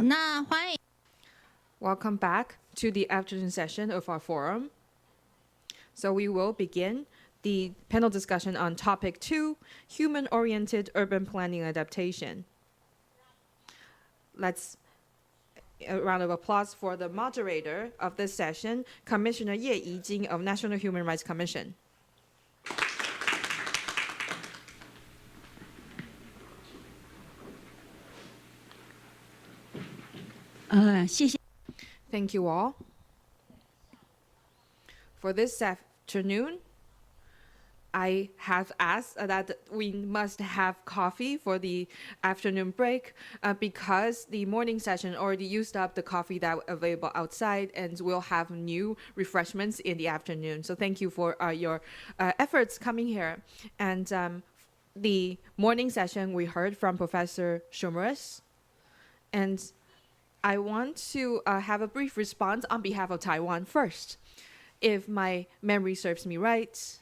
那欢迎 Welcome back to the afternoon session of our forum. So we will begin the panel discussion on topic 2, human-oriented urban planning adaptation. Let's a round of applause for the moderator of this session, Commissioner Ye Yijing of National Human Rights Commission. 谢谢 Thank you all. For this afternoon, I have asked that we must have coffee for the afternoon break because the morning session already used up the coffee that was available outside, and we'll have new refreshments in the afternoon. So thank you for your efforts coming here. And the morning session, we heard from Professor Schumerus, and I want to have a brief response on behalf of Taiwan first. If my memory serves me right,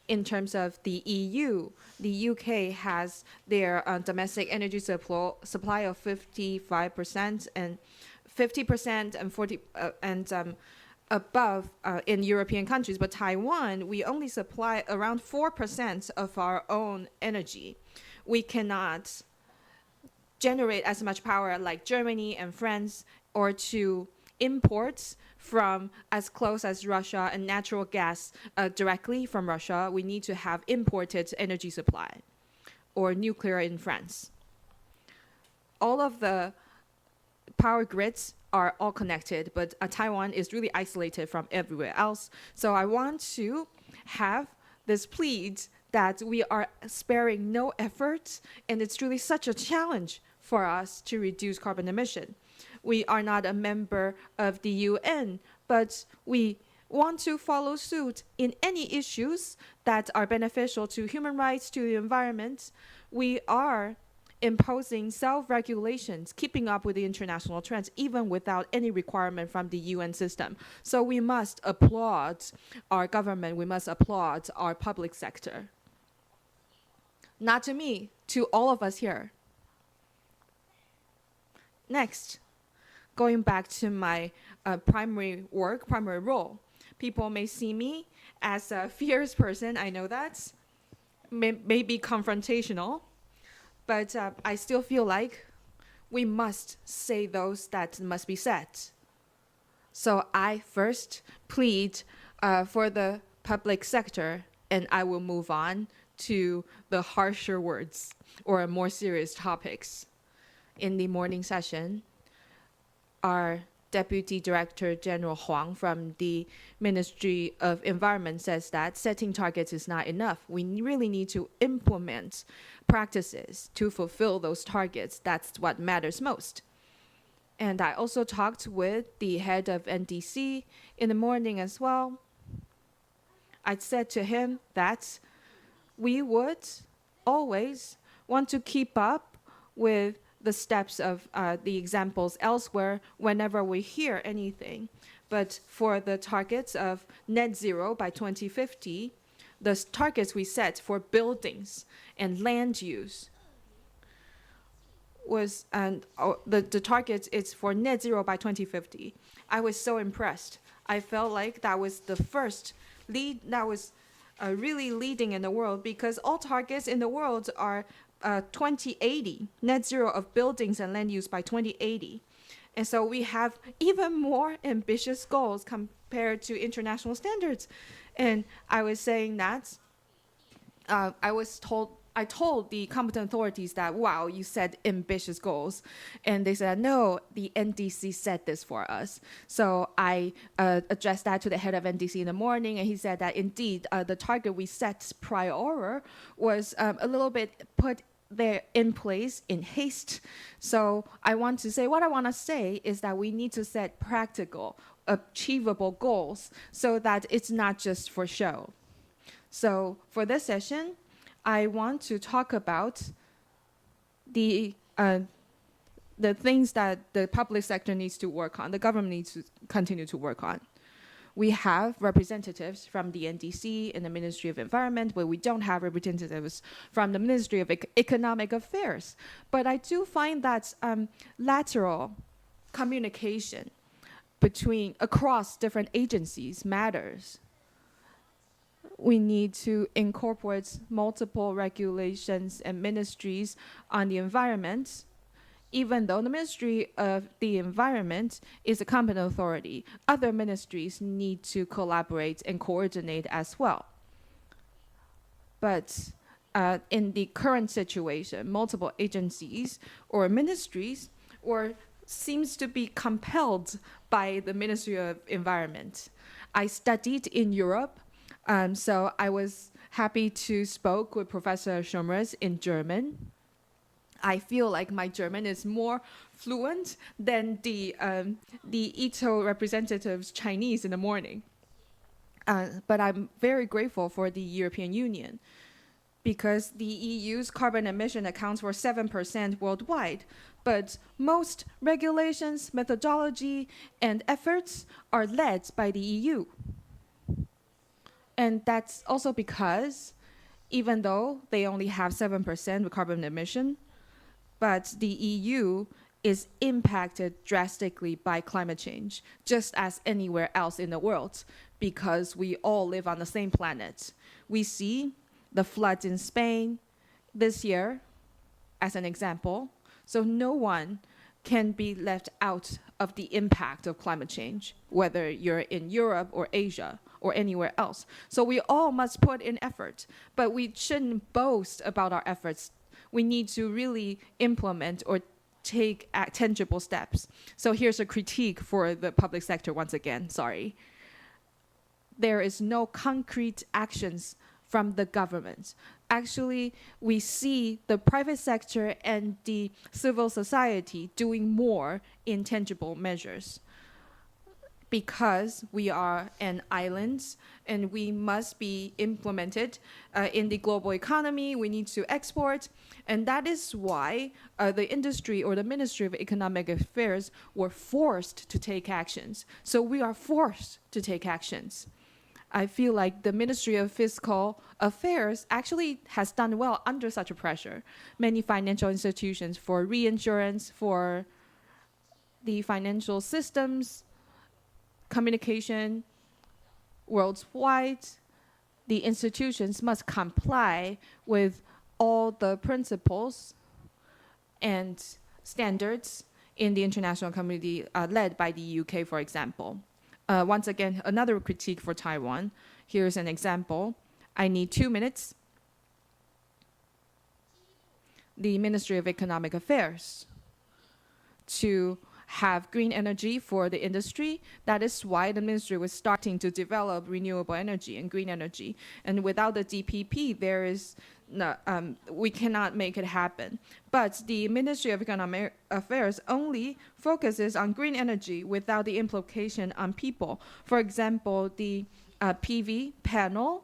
in terms of the EU, the UK has their domestic energy supply of 55% and 50% and 40 and above in European countries. But Taiwan, we only supply around 4% of our own energy. We cannot generate as much power like Germany and France, or to import from as close as Russia and natural gas directly from Russia. We need to have imported energy supply or nuclear in France. All of the power grids are all connected, but Taiwan is really isolated from everywhere else. So I want to have this plead that we are sparing no effort, and it's really such a challenge for us to reduce carbon emission. We are not a member of the UN, but we want to follow suit in any issues that are beneficial to human rights, to the environment. We are imposing self-regulations, keeping up with the international trends, even without any requirement from the UN system. So we must applaud our government, we must applaud our public sector. Not to me, to all of us here. Next, going back to my primary role, people may see me as a fierce person. I know that may be confrontational, but I still feel like we must say those that must be said. So I first plead for the public sector, and I will move on to the harsher words or more serious topics. In the morning session, our Deputy Director General Huang from the Ministry of Environment says that setting targets is not enough. We really need to implement practices to fulfill those targets. That's what matters most. And I also talked with the head of NDC in the morning as well. I said to him that we would always want to keep up with the steps of the examples elsewhere whenever we hear anything. But for the targets of net zero by 2050, the targets we set for buildings and land use was, and the target is for net zero by 2050. I was so impressed. I felt like that was the first lead, that was really leading in the world, because all targets in the world are 2080, net zero of buildings and land use by 2080. And so we have even more ambitious goals compared to international standards. And I was saying that I told the competent authorities that, wow, you set ambitious goals. And they said, no, the NDC set this for us. So I addressed that to the head of NDC in the morning, and he said that indeed the target we set prior was a little bit put there in place in haste. So what I want to say is that we need to set practical, achievable goals so that it's not just for show. So for this session, I want to talk about the things that the public sector needs to work on, the government needs to continue to work on. We have representatives from the NDC and the Ministry of Environment, but we don't have representatives from the Ministry of Economic Affairs. But I do find that lateral communication across different agencies matters. We need to incorporate multiple regulations and ministries on the environment, even though the Ministry of the Environment is a competent authority. Other ministries need to collaborate and coordinate as well. But in the current situation, multiple agencies or ministries seems to be compelled by the Ministry of Environment. I studied in Europe, so I was happy to spoke with Professor Schomers in German. I feel like my German is more fluent than the ITO representative's Chinese in the morning. But I'm very grateful for the European Union, because the EU's carbon emission accounts for 7% worldwide. But most regulations, methodology, and efforts are led by the EU. And that's also because even though they only have 7% of carbon emission, but the EU is impacted drastically by climate change, just as anywhere else in the world, because we all live on the same planet. We see the floods in Spain this year as an example. So no one can be left out of the impact of climate change, whether you're in Europe or Asia or anywhere else. So we all must put in effort, but we shouldn't boast about our efforts. We need to really implement or take tangible steps. So here's a critique for the public sector once again, sorry. There is no concrete actions from the government. Actually, we see the private sector and the civil society doing more in tangible measures. Because we are an island and we must be implemented in the global economy, we need to export. And that is why the industry or the Ministry of Economic Affairs were forced to take actions. So we are forced to take actions. I feel like the Ministry of Fiscal Affairs actually has done well under such a pressure. Many financial institutions for reinsurance, for the financial systems, communication worldwide, the institutions must comply with all the principles and standards in the international community led by the UK, for example. Once again, another critique for Taiwan. Here's an example. I need 2 minutes. The Ministry of Economic Affairs to have green energy for the industry. That is why the ministry was starting to develop renewable energy and green energy. And without the DPP, there is no, we cannot make it happen. But the Ministry of Economic Affairs only focuses on green energy without the implication on people. For example, the PV panel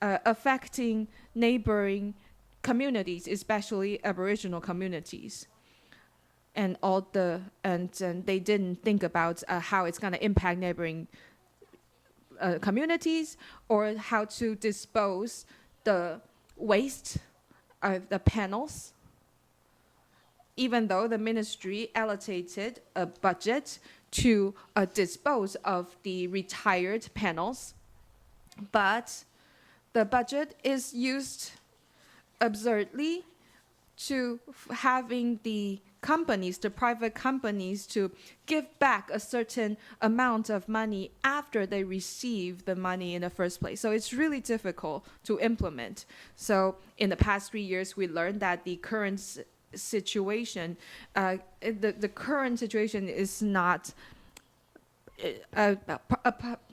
affecting neighboring communities, especially Aboriginal communities. And they didn't think about how it's going to impact neighboring communities or how to dispose the waste of the panels. Even though the ministry allocated a budget to dispose of the retired panels, but the budget is used absurdly to having the companies, the private companies, to give back a certain amount of money after they receive the money in the first place. So it's really difficult to implement. So in the past 3 years, we learned that the current situation, the current situation is not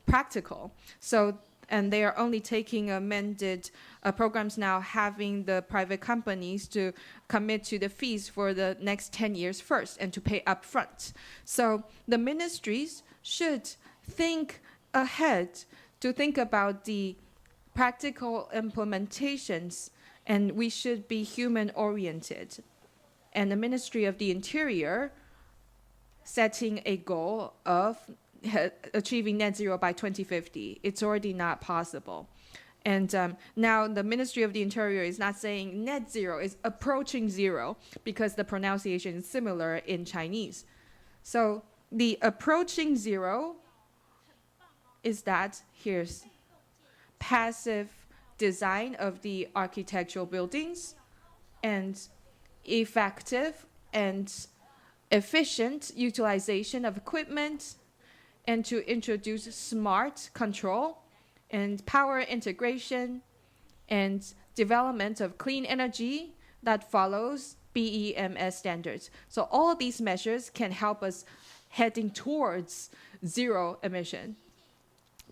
practical. So and they are only taking amended programs now, having the private companies to commit to the fees for the next 10 years first and to pay upfront. So the ministries should think ahead to think about the practical implementations, and we should be human-oriented. And the Ministry of the Interior setting a goal of achieving net zero by 2050. It's already not possible. And now the Ministry of the Interior is not saying net zero, is approaching zero, because the pronunciation is similar in Chinese. So the approaching zero is that here's passive design of the architectural buildings and effective and efficient utilization of equipment, and to introduce smart control and power integration and development of clean energy that follows BEMS standards. So all of these measures can help us heading towards zero emission,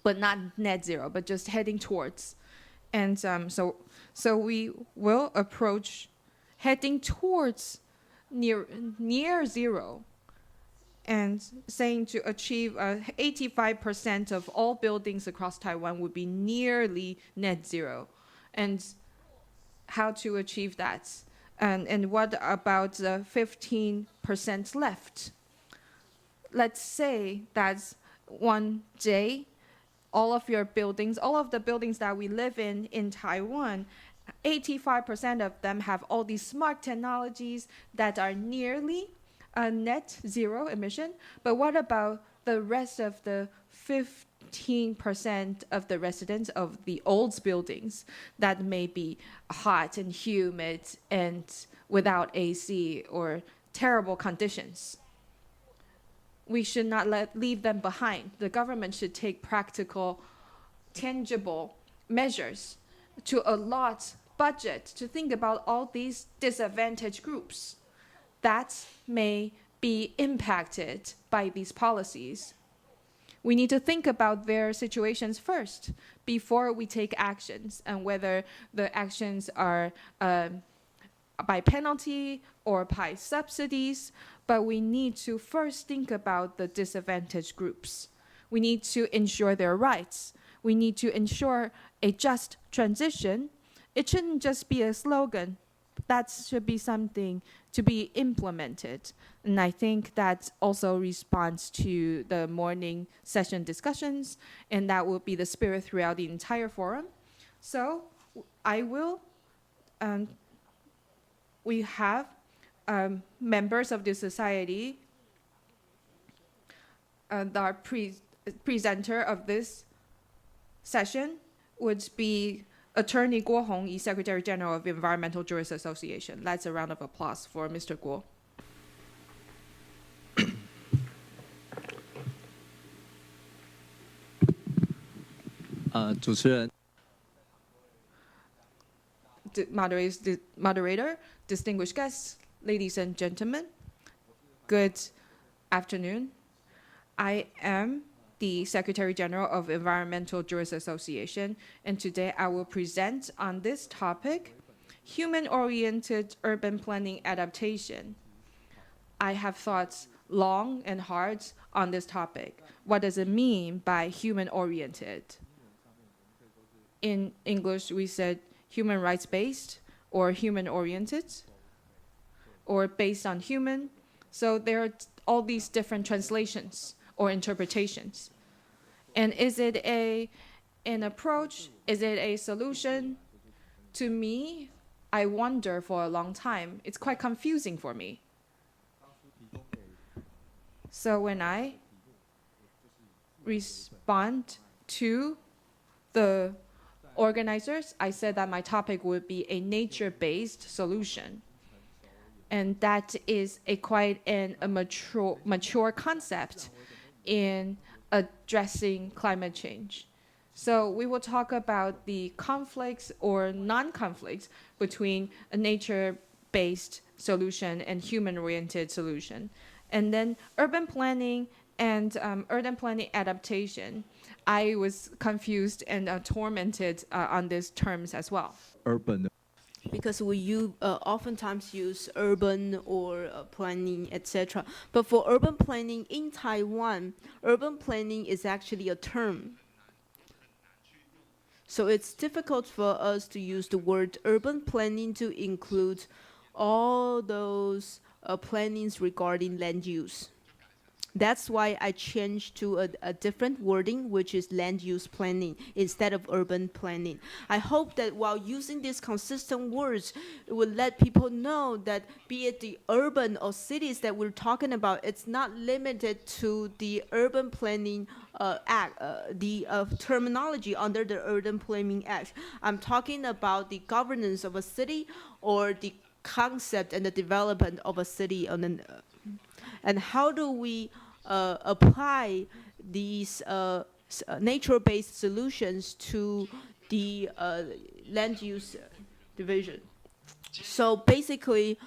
but not net zero, but just heading towards. And so we will approach heading towards near zero, and saying to achieve 85% of all buildings across Taiwan would be nearly net zero. And how to achieve that? And what about the 15% left? Let's say that one day, all of your buildings, all of the buildings that we live in Taiwan, 85% of them have all these smart technologies that are nearly net zero emission. But what about the rest of the 15% of the residents of the old buildings that may be hot and humid and without AC or terrible conditions? We should not leave them behind. The government should take practical, tangible measures to allot budget to think about all these disadvantaged groups that may be impacted by these policies. We need to think about their situations first before we take actions, and whether the actions are by penalty or by subsidies. But we need to first think about the disadvantaged groups. We need to ensure their rights. We need to ensure a just transition. It shouldn't just be a slogan. That should be something to be implemented. And I think that also responds to the morning session discussions, and that will be the spirit throughout the entire forum. So I will, we have members of the society, the presenter of this session would be Attorney Guo Hongyi, Secretary General of Environmental Jurists Association. Let's a round of applause for Mr. Guo. Moderator, distinguished guests, ladies and gentlemen, good afternoon. I am the Secretary General of Environmental Jurists Association, and today I will present on this topic, human-oriented urban planning adaptation. I have thought long and hard on this topic. What does it mean by human-oriented? In English, we said human rights-based, or human-oriented, or based on human. So there are all these different translations or interpretations. And is it an approach? Is it a solution? To me, I wonder for a long time. It's quite confusing for me. So when I respond to the organizers, I said that my topic would be a nature-based solution. And that is quite a mature concept in addressing climate change. So we will talk about the conflicts or non-conflicts between a nature-based solution and human-oriented solution. And then urban planning and urban planning adaptation. I was confused and tormented on these terms as well. Urban. Because we oftentimes use urban or planning, etc. But for urban planning in Taiwan, urban planning is actually a term. So it's difficult for us to use the word urban planning to include all those plannings regarding land use. That's why I changed to a different wording, which is land use planning instead of urban planning. I hope that while using these consistent words, it will let people know that be it the urban or cities that we're talking about, it's not limited to the urban planning act, the terminology under the Urban Planning Act. I'm talking about the governance of a city or the concept and the development of a city on an, and how do we apply these nature-based solutions to the land use division. So basically,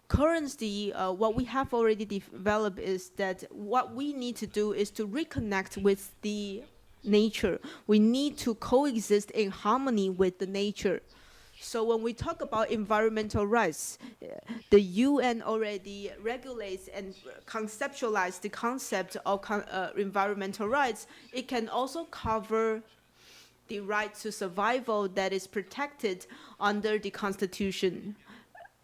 currently, what we have already developed is that what we need to do is to reconnect with the nature. We need to coexist in harmony with the nature. So when we talk about environmental rights, the UN already regulates and conceptualizes the concept of environmental rights. It can also cover the right to survival that is protected under the Constitution.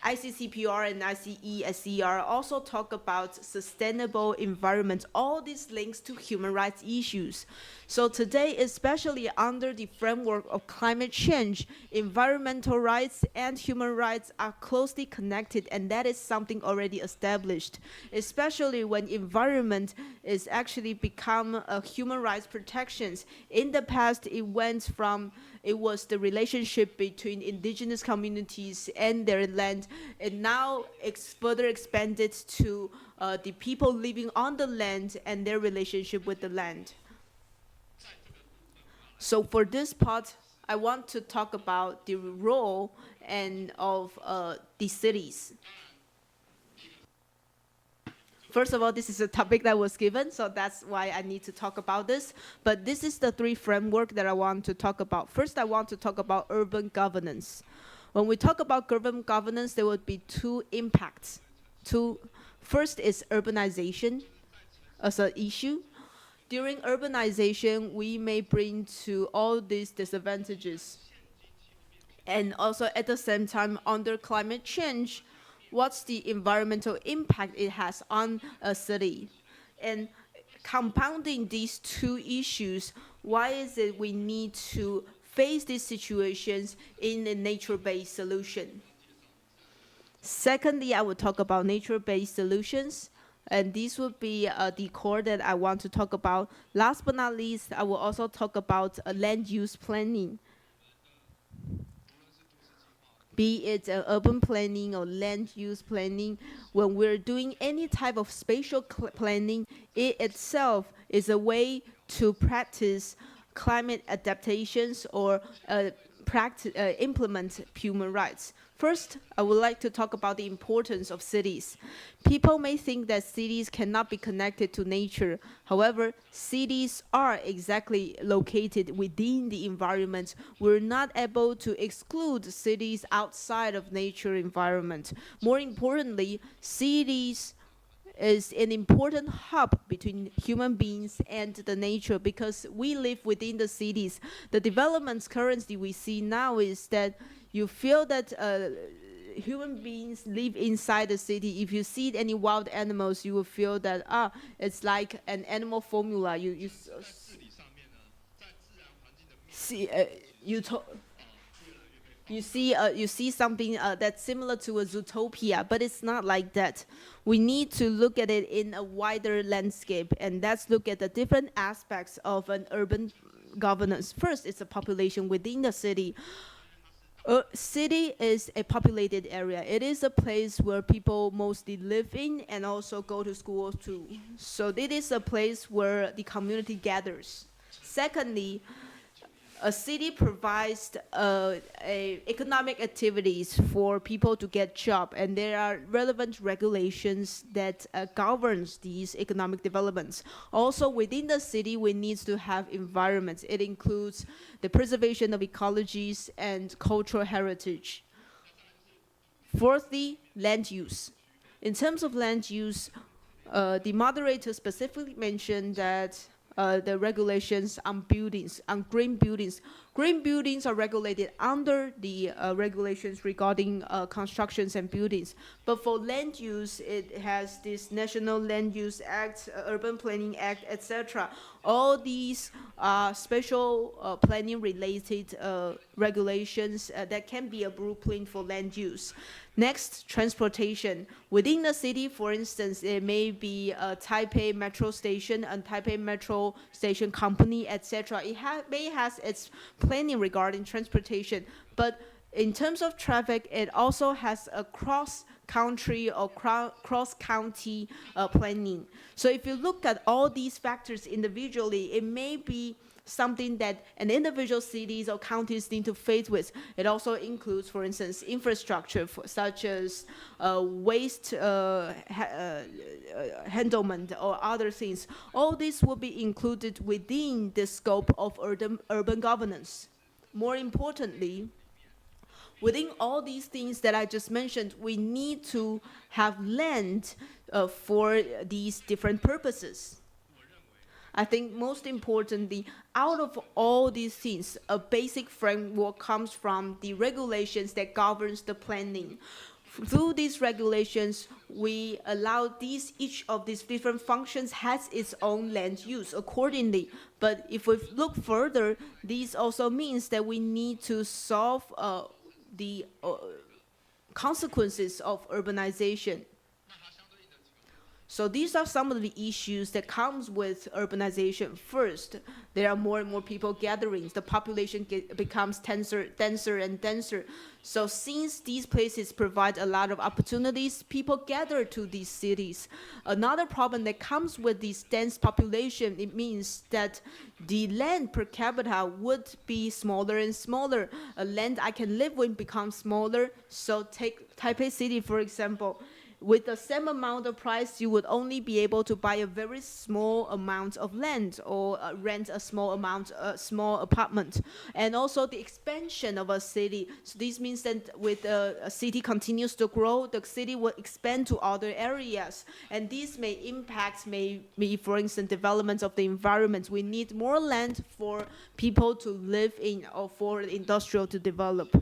ICCPR and ICESCR also talk about sustainable environment, all these links to human rights issues. So today, especially under the framework of climate change, environmental rights and human rights are closely connected, and that is something already established, especially when environment is actually become a human rights protections. In the past, it was the relationship between indigenous communities and their land, and now it's further expanded to the people living on the land and their relationship with the land. So for this part, I want to talk about the role of the cities. First of all, this is a topic that was given, so that's why I need to talk about this. But this is the three framework that I want to talk about. First, I want to talk about urban governance. When we talk about urban governance, there would be two impacts. First is urbanization as an issue. During urbanization, we may bring to all these disadvantages. And also at the same time, under climate change, what's the environmental impact it has on a city? And compounding these two issues, why is it we need to face these situations in a nature-based solution? Secondly, I will talk about nature-based solutions, and these would be the core that I want to talk about. Last but not least, I will also talk about land use planning. Be it urban planning or land use planning, when we're doing any type of spatial planning, it itself is a way to practice climate adaptations or implement human rights. First, I would like to talk about the importance of cities. People may think that cities cannot be connected to nature. However, cities are exactly located within the environment. We're not able to exclude cities outside of nature environment. More importantly, cities is an important hub between human beings and the nature, because we live within the cities. The developments currently we see now is that you feel that human beings live inside the city. If you see any wild animals, you will feel that it's like an animal formula. You see something that's similar to a Zootopia, but it's not like that. We need to look at it in a wider landscape, and let's look at the different aspects of an urban governance. First, it's a population within the city. A city is a populated area. It is a place where people mostly live in and also go to school too. So it is a place where the community gathers. Secondly, a city provides economic activities for people to get jobs, and there are relevant regulations that governs these economic developments. Also, within the city, we need to have environments. It includes the preservation of ecologies and cultural heritage. Fourthly, land use. In terms of land use, the moderator specifically mentioned that the regulations on buildings, on green buildings, Green buildings are regulated under the regulations regarding constructions and buildings. But for land use, it has this National Land Use Act, Urban Planning Act, etc. All these special planning related regulations that can be a blueprint for land use. Next, transportation. Within the city, for instance, there may be a Taipei Metro Station and Taipei Metro Station Company, etc. It may has its planning regarding transportation, but in terms of traffic, it also has a cross-country or cross-county planning. So if you look at all these factors individually, it may be something that an individual cities or counties need to face with. It also includes, for instance, infrastructure such as waste handlement or other things. All this will be included within the scope of urban governance. More importantly, within all these things that I just mentioned, we need to have land for these different purposes. I think most importantly, out of all these things, a basic framework comes from the regulations that governs the planning. Through these regulations, we allow each of these different functions has its own land use accordingly. But if we look further, this also means that we need to solve the consequences of urbanization. So these are some of the issues that comes with urbanization. First, there are more and more people gatherings. The population becomes denser and denser. So since these places provide a lot of opportunities, people gather to these cities. Another problem that comes with this dense population, it means that the land per capita would be smaller and smaller. A land I can live in becomes smaller. So take Taipei City, for example. With the same amount of price, you would only be able to buy a very small amount of land or rent a small apartment. And also the expansion of a city. So this means that with a city continues to grow, the city will expand to other areas. And this may impact, for instance, development of the environment. We need more land for people to live in or for industrial to develop.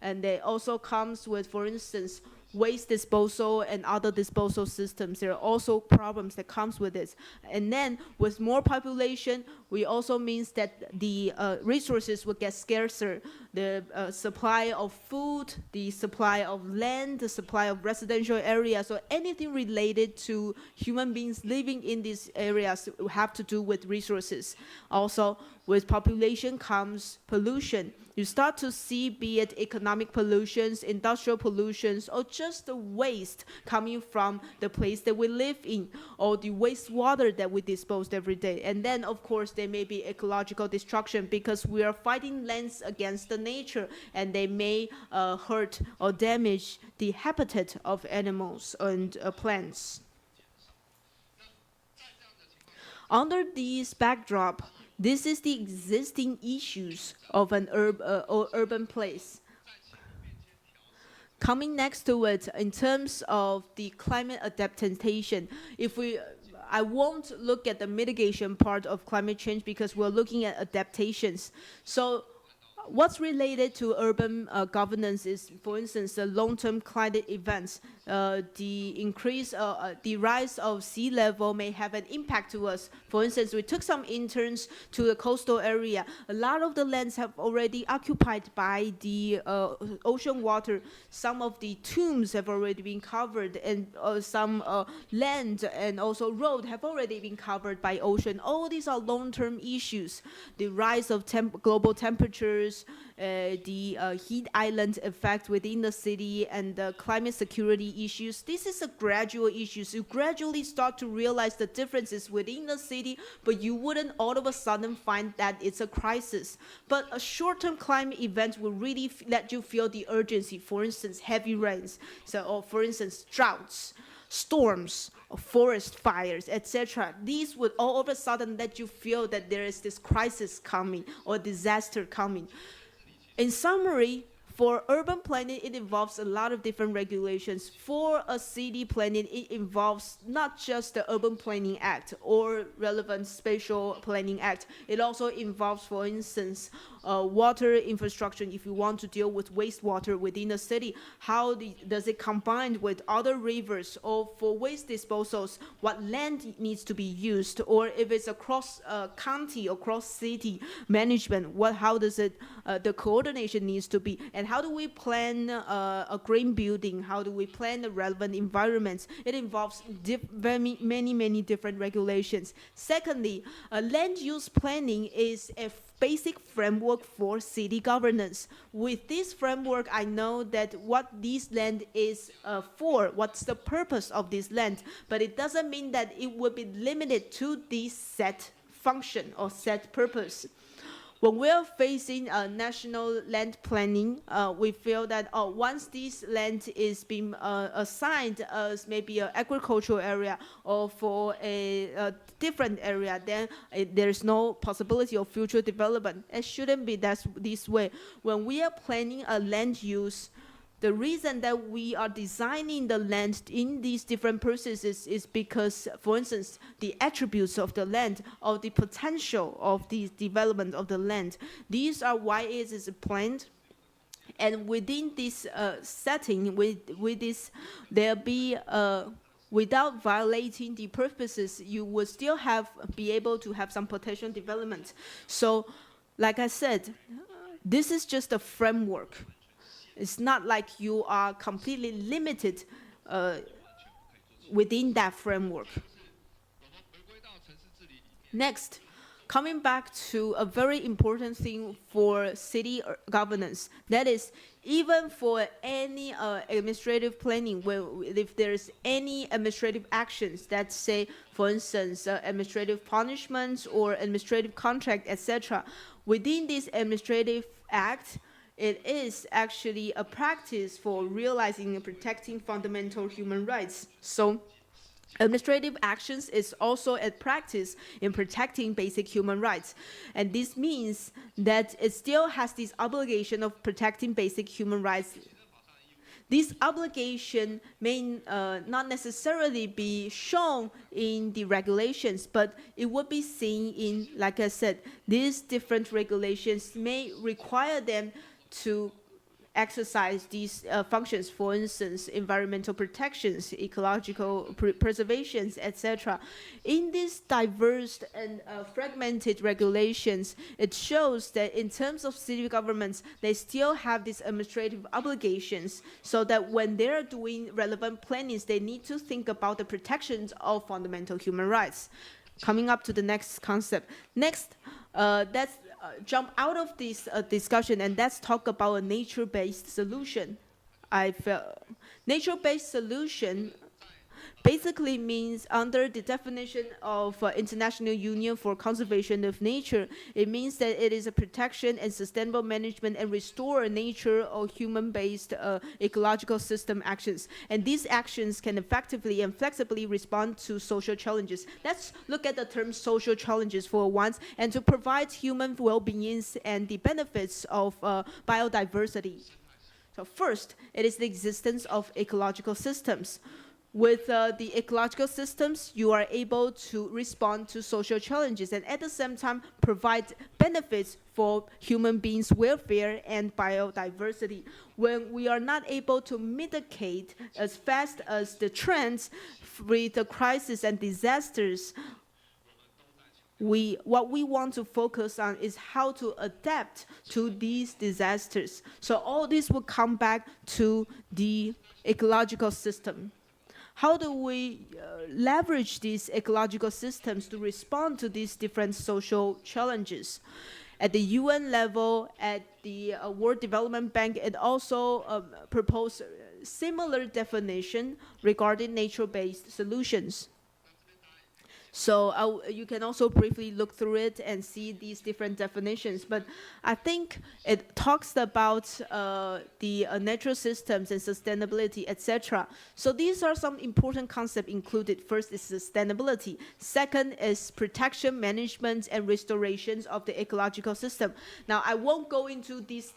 And it also comes with, for instance, waste disposal and other disposal systems. There are also problems that comes with this. And then with more population, we also means that the resources will get scarcer. The supply of food, the supply of land, the supply of residential areas, so anything related to human beings living in these areas have to do with resources. Also, with population comes pollution. You start to see, be it economic pollutions, industrial pollutions, or just the waste coming from the place that we live in, or the wastewater that we dispose every day. And then, of course, there may be ecological destruction because we are fighting lands against the nature, and they may hurt or damage the habitat of animals and plants. Under this backdrop, this is the existing issues of an urban place. Coming next to it, in terms of the climate adaptation, I won't look at the mitigation part of climate change because we're looking at adaptations. So what's related to urban governance is, for instance, the long-term climate events. The rise of sea level may have an impact to us. For instance, we took some interns to the coastal area. A lot of the lands have already occupied by the ocean water. Some of the tombs have already been covered, and some land and also road have already been covered by ocean. All these are long-term issues. The rise of global temperatures, the heat island effect within the city, and the climate security issues. This is a gradual issue. So you gradually start to realize the differences within the city, but you wouldn't all of a sudden find that it's a crisis. But a short-term climate event will really let you feel the urgency. For instance, heavy rains, or for instance, droughts, storms, forest fires, etc. These would all of a sudden let you feel that there is this crisis coming or disaster coming. In summary, for urban planning, it involves a lot of different regulations. For a city planning, it involves not just the Urban Planning Act or relevant Spatial Planning Act. It also involves, for instance, water infrastructure, if you want to deal with wastewater within the city, how does it combine with other rivers, or for waste disposals, what land needs to be used, or if it's across county or cross city management, how does it the coordination needs to be, and how do we plan a green building, how do we plan the relevant environments. It involves many different regulations. Secondly, land use planning is a basic framework for city governance. With this framework, I know that what this land is for, what's the purpose of this land, but it doesn't mean that it would be limited to this set function or set purpose. When we are facing national land planning, we feel that once this land is being assigned as maybe an agricultural area or for a different area, then there's no possibility of future development. It shouldn't be this way. When we are planning a land use, the reason that we are designing the land in these different processes is because, for instance, the attributes of the land or the potential of the development of the land, these are why it is planned. And within this setting, with this, there be without violating the purposes, you will still be able to have some potential development. So, like I said, this is just a framework. It's not like you are completely limited within that framework. Next, coming back to a very important thing for city governance, that is, even for any administrative planning, if there's any administrative actions that say, for instance, administrative punishments or administrative contract, etc., within this administrative act, it is actually a practice for realizing and protecting fundamental human rights. So administrative actions is also a practice in protecting basic human rights. And this means that it still has this obligation of protecting basic human rights. This obligation may not necessarily be shown in the regulations, but it would be seen in, like I said, these different regulations may require them to exercise these functions, for instance, environmental protections, ecological preservations, etc. In these diverse and fragmented regulations, it shows that in terms of city governments, they still have these administrative obligations, so that when they're doing relevant plannings, they need to think about the protections of fundamental human rights. Coming up to the next concept. Next, that's jump out of this discussion, and let's talk about a nature-based solution. Nature-based solution basically means, under the definition of International Union for Conservation of Nature, it means that it is a protection and sustainable management and restore nature or human-based ecological system actions. And these actions can effectively and flexibly respond to social challenges. Let's look at the term social challenges for once, and to provide human well-being and the benefits of biodiversity. So first, it is the existence of ecological systems. With the ecological systems, you are able to respond to social challenges and at the same time provide benefits for human beings' welfare and biodiversity. When we are not able to mitigate as fast as the trends with the crisis and disasters, what we want to focus on is how to adapt to these disasters. So all this will come back to the ecological system. How do we leverage these ecological systems to respond to these different social challenges? At the UN level, at the World Development Bank, it also proposed similar definition regarding nature-based solutions. So you can also briefly look through it and see these different definitions. But I think it talks about the natural systems and sustainability, etc. So these are some important concepts included. First is sustainability. Second is protection, management, and restorations of the ecological system. Now, I won't go into these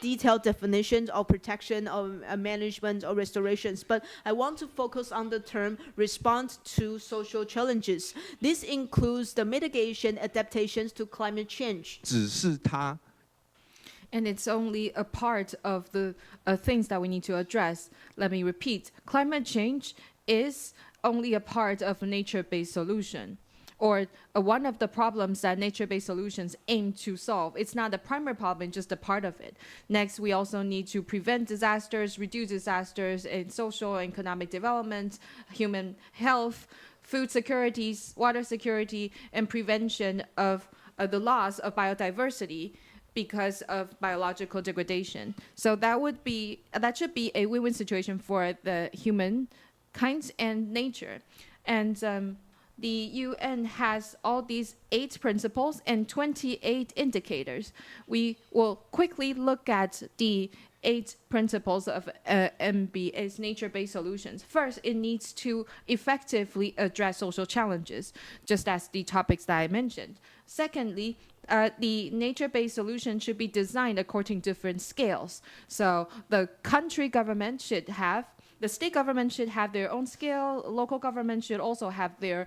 detailed definitions of protection, or management, or restorations, but I want to focus on the term respond to social challenges. This includes the mitigation, adaptations to climate change. 只是它 And it's only a part of the things that we need to address. Let me repeat. Climate change is only a part of a nature-based solution, or one of the problems that nature-based solutions aim to solve. It's not the primary problem, just a part of it. Next, we also need to prevent disasters, reduce disasters in social and economic development, human health, food security, water security, and prevention of the loss of biodiversity because of biological degradation. So that should be a win-win situation for the human kinds and nature. And the UN has all these 8 principles and 28 indicators. We will quickly look at the 8 principles of MBA's nature-based solutions. First, it needs to effectively address social challenges, just as the topics that I mentioned. Secondly, the nature-based solution should be designed according to different scales. So the country government should have, the state government should have their own scale, local government should also have their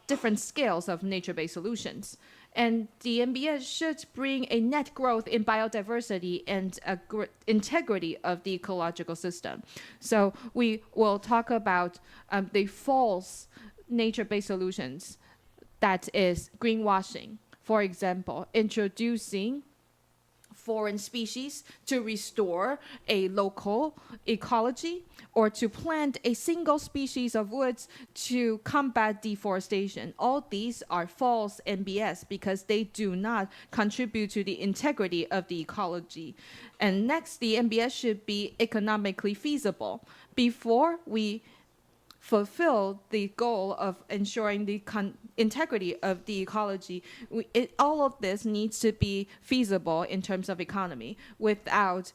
different scales of nature-based solutions. And the MBS should bring a net growth in biodiversity and integrity of the ecological system. So we will talk about the false nature-based solutions, that is greenwashing. For example, introducing foreign species to restore a local ecology, or to plant a single species of woods to combat deforestation. All these are false NBS because they do not contribute to the integrity of the ecology. And next, the NBS should be economically feasible. Before we fulfill the goal of ensuring the integrity of the ecology, all of this needs to be feasible in terms of economy without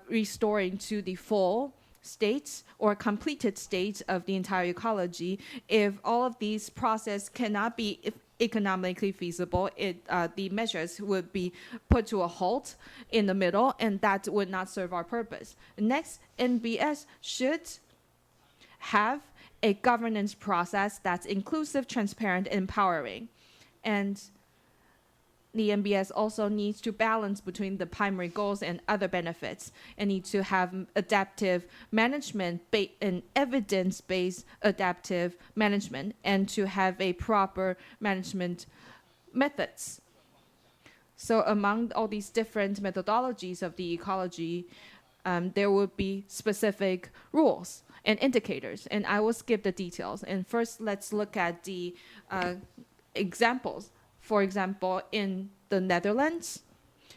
restoring to the full states or completed states of the entire ecology. If all of these processes cannot be economically feasible, the measures would be put to a halt in the middle, and that would not serve our purpose. Next, NBS should have a governance process that's inclusive, transparent, and empowering. And the MBS also needs to balance between the primary goals and other benefits, and need to have adaptive management and evidence-based adaptive management, and to have a proper management methods. So among all these different methodologies of the ecology, there will be specific rules and indicators, and I will skip the details. And first, let's look at the examples. For example, in the Netherlands,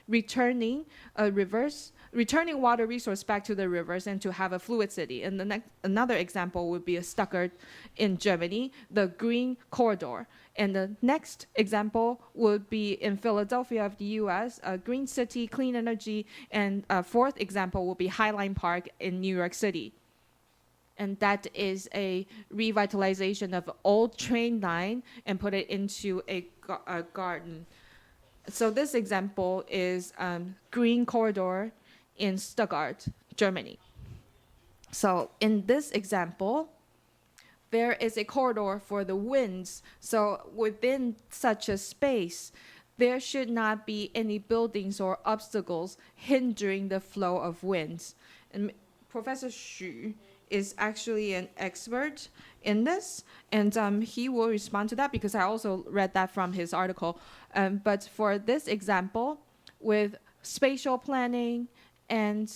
returning water resource back to the rivers and to have a fluid city. And another example would be a Stuttgart in Germany, the Green Corridor. And the next example would be in Philadelphia of the US, a green city, clean energy. And a fourth example would be Highline Park in New York City. And that is a revitalization of old train line and put it into a garden. So this example is Green Corridor in Stuttgart, Germany. So in this example, there is a corridor for the winds. So within such a space, there should not be any buildings or obstacles hindering the flow of winds. And Professor Xu is actually an expert in this, and he will respond to that because I also read that from his article. But for this example, with spatial planning and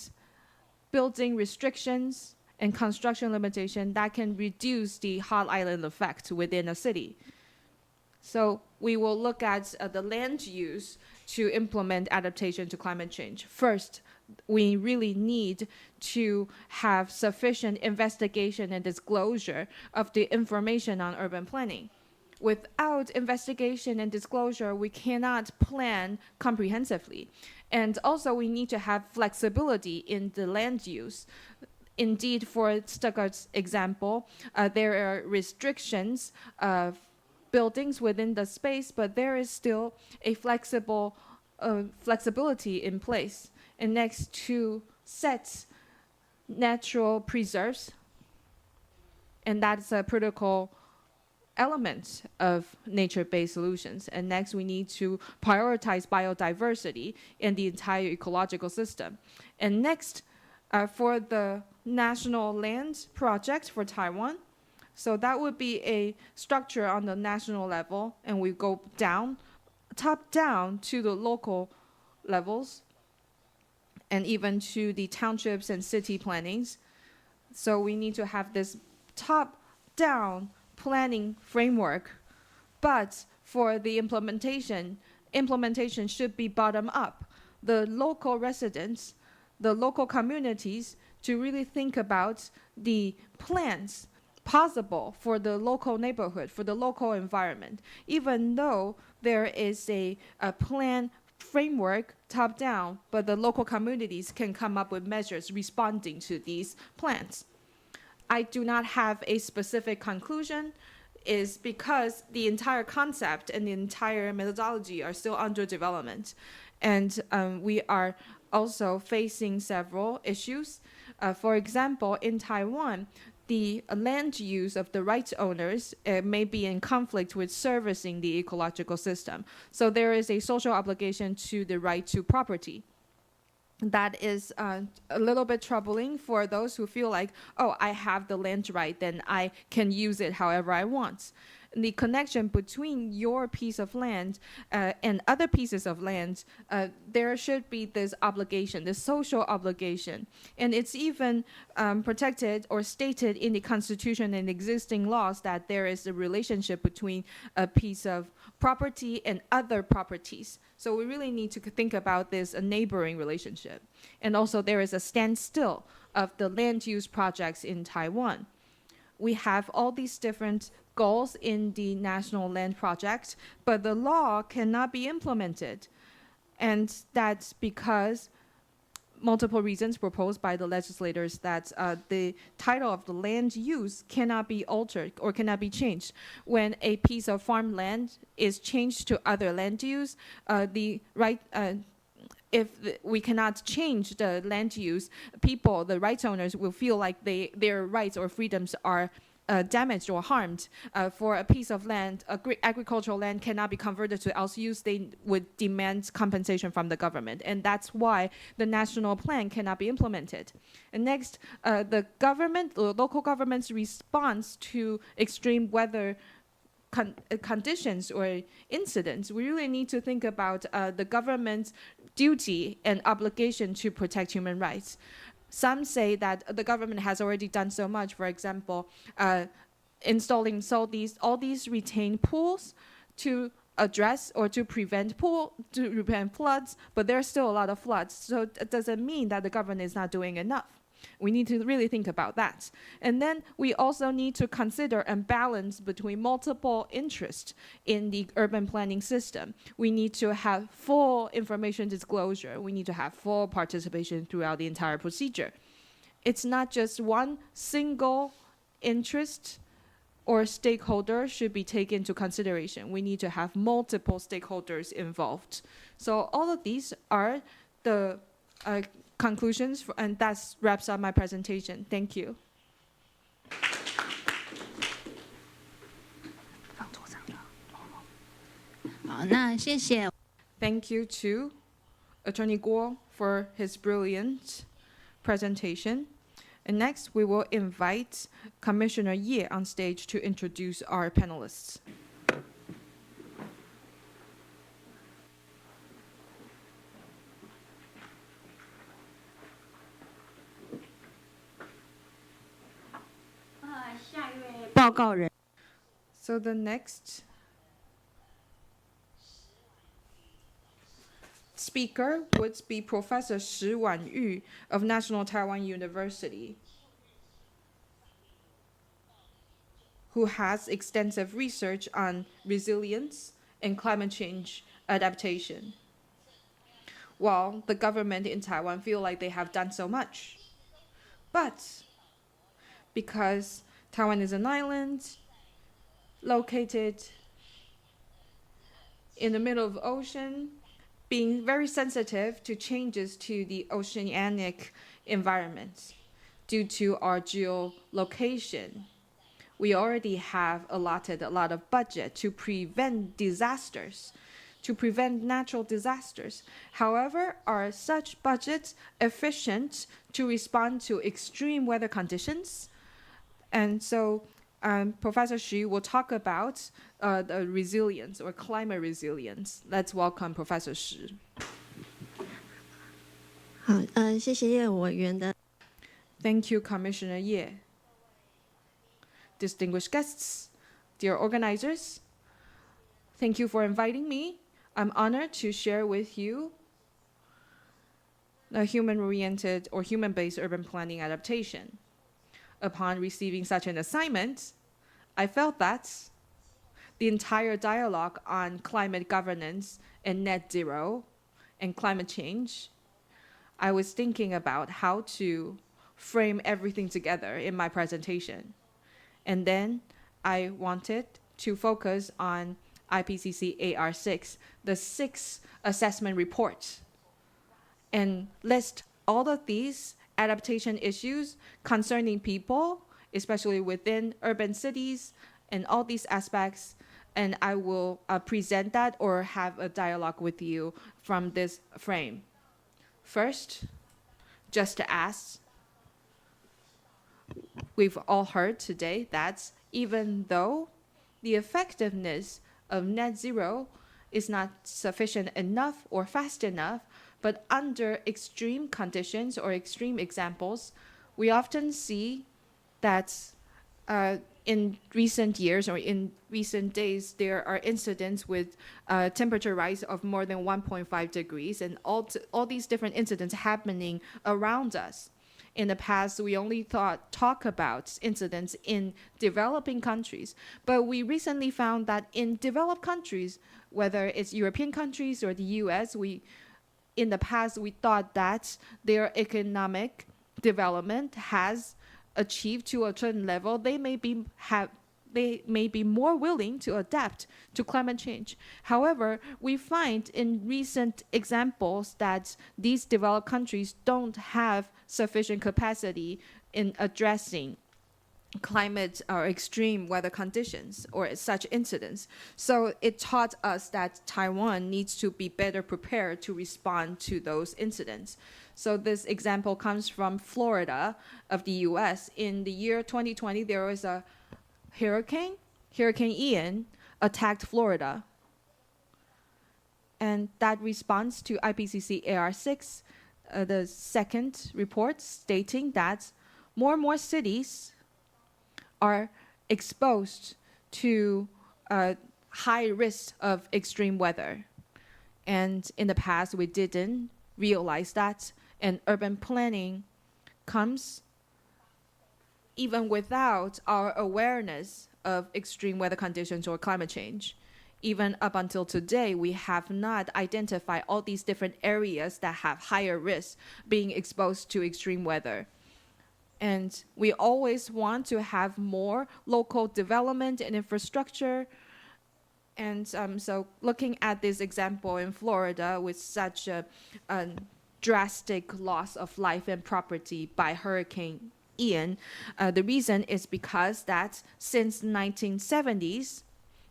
building restrictions and construction limitation, that can reduce the hot island effect within a city. So we will look at the land use to implement adaptation to climate change. First, we really need to have sufficient investigation and disclosure of the information on urban planning. Without investigation and disclosure, we cannot plan comprehensively. And also, we need to have flexibility in the land use. Indeed, for Stuttgart's example, there are restrictions of buildings within the space, but there is still a flexibility in place. And next, to set natural preserves, and that's a critical elements of nature-based solutions. And next, we need to prioritize biodiversity in the entire ecological system. And next, for the national land project for Taiwan, so that would be a structure on the national level, and we go down, top down to the local levels, and even to the townships and city plannings. So we need to have this top-down planning framework, but for the implementation should be bottom-up. The local residents, the local communities, to really think about the plans possible for the local neighborhood, for the local environment, even though there is a plan framework top down, but the local communities can come up with measures responding to these plans. I do not have a specific conclusion, is because the entire concept and the entire methodology are still under development. And we are also facing several issues. For example, in Taiwan, the land use of the rights owners may be in conflict with servicing the ecological system. So there is a social obligation to the right to property. That is a little bit troubling for those who feel like, oh, I have the land right, then I can use it however I want. The connection between your piece of land and other pieces of land, there should be this obligation, this social obligation. And it's even protected or stated in the Constitution and existing laws that there is a relationship between a piece of property and other properties. So we really need to think about this a neighboring relationship. And also there is a standstill of the land use projects in Taiwan. We have all these different goals in the national land project, but the law cannot be implemented. And that's because multiple reasons proposed by the legislators that the title of the land use cannot be altered or cannot be changed. When a piece of farmland is changed to other land use, if we cannot change the land use, people, the rights owners, will feel like their rights or freedoms are damaged or harmed. For a piece of land, agricultural land cannot be converted to else use, they would demand compensation from the government. And that's why the national plan cannot be implemented. And next, the local government's response to extreme weather conditions or incidents, we really need to think about the government's duty and obligation to protect human rights. Some say that the government has already done so much, for example, installing all these retained pools to address or to prevent floods, but there's still a lot of floods. So it doesn't mean that the government is not doing enough. We need to really think about that. And then we also need to consider a balance between multiple interests in the urban planning system. We need to have full information disclosure. We need to have full participation throughout the entire procedure. It's not just one single interest or stakeholder should be taken into consideration. We need to have multiple stakeholders involved. So all of these are the conclusions, and that wraps up my presentation. Thank you. Thank you to Attorney Guo for his brilliant presentation. And next, we will invite Commissioner Ye on stage to introduce our panelists. So the next speaker would be Professor Shi Wanyu of National Taiwan University, who has extensive research on resilience and climate change adaptation. While the government in Taiwan feel like they have done so much, but because Taiwan is an island located in the middle of the ocean, being very sensitive to changes to the oceanic environment due to our geolocation. we already have allotted a lot of budget to prevent disasters, to prevent natural disasters. However, are such budgets efficient to respond to extreme weather conditions? And so Professor Xu will talk about the resilience or climate resilience. Let's welcome Professor Xu. 好，谢谢叶委员的 Thank you, Commissioner Ye. Distinguished guests, dear organizers, thank you for inviting me. I'm honored to share with you the human-oriented or human-based urban planning adaptation. Upon receiving such an assignment, I felt that the entire dialogue on climate governance and net zero and climate change, I was thinking about how to frame everything together in my presentation. And then I wanted to focus on IPCC AR6, the 6th assessment report, and list all of these adaptation issues concerning people, especially within urban cities, and all these aspects. And I will present that or have a dialogue with you from this frame. First, just to ask, we've all heard today that even though the effectiveness of net zero is not sufficient enough or fast enough, but under extreme conditions or extreme examples, we often see that in recent years or in recent days, there are incidents with temperature rise of more than 1.5 degrees, and all these different incidents happening around us. In the past, we only talk about incidents in developing countries, but we recently found that in developed countries, whether it's European countries or the US, in the past we thought that their economic development has achieved to a certain level. They may be more willing to adapt to climate change. However, we find in recent examples that these developed countries don't have sufficient capacity in addressing climate or extreme weather conditions or such incidents. So it taught us that Taiwan needs to be better prepared to respond to those incidents. So this example comes from Florida of the US. In the year 2020, there was a Hurricane Ian attacked Florida. And that response to IPCC AR6, the second report stating that more and more cities are exposed to high risk of extreme weather. And in the past, we didn't realize that. And urban planning comes even without our awareness of extreme weather conditions or climate change. Even up until today, we have not identified all these different areas that have higher risk being exposed to extreme weather. And we always want to have more local development and infrastructure. And so looking at this example in Florida with such a drastic loss of life and property by Hurricane Ian, the reason is because that since 1970s,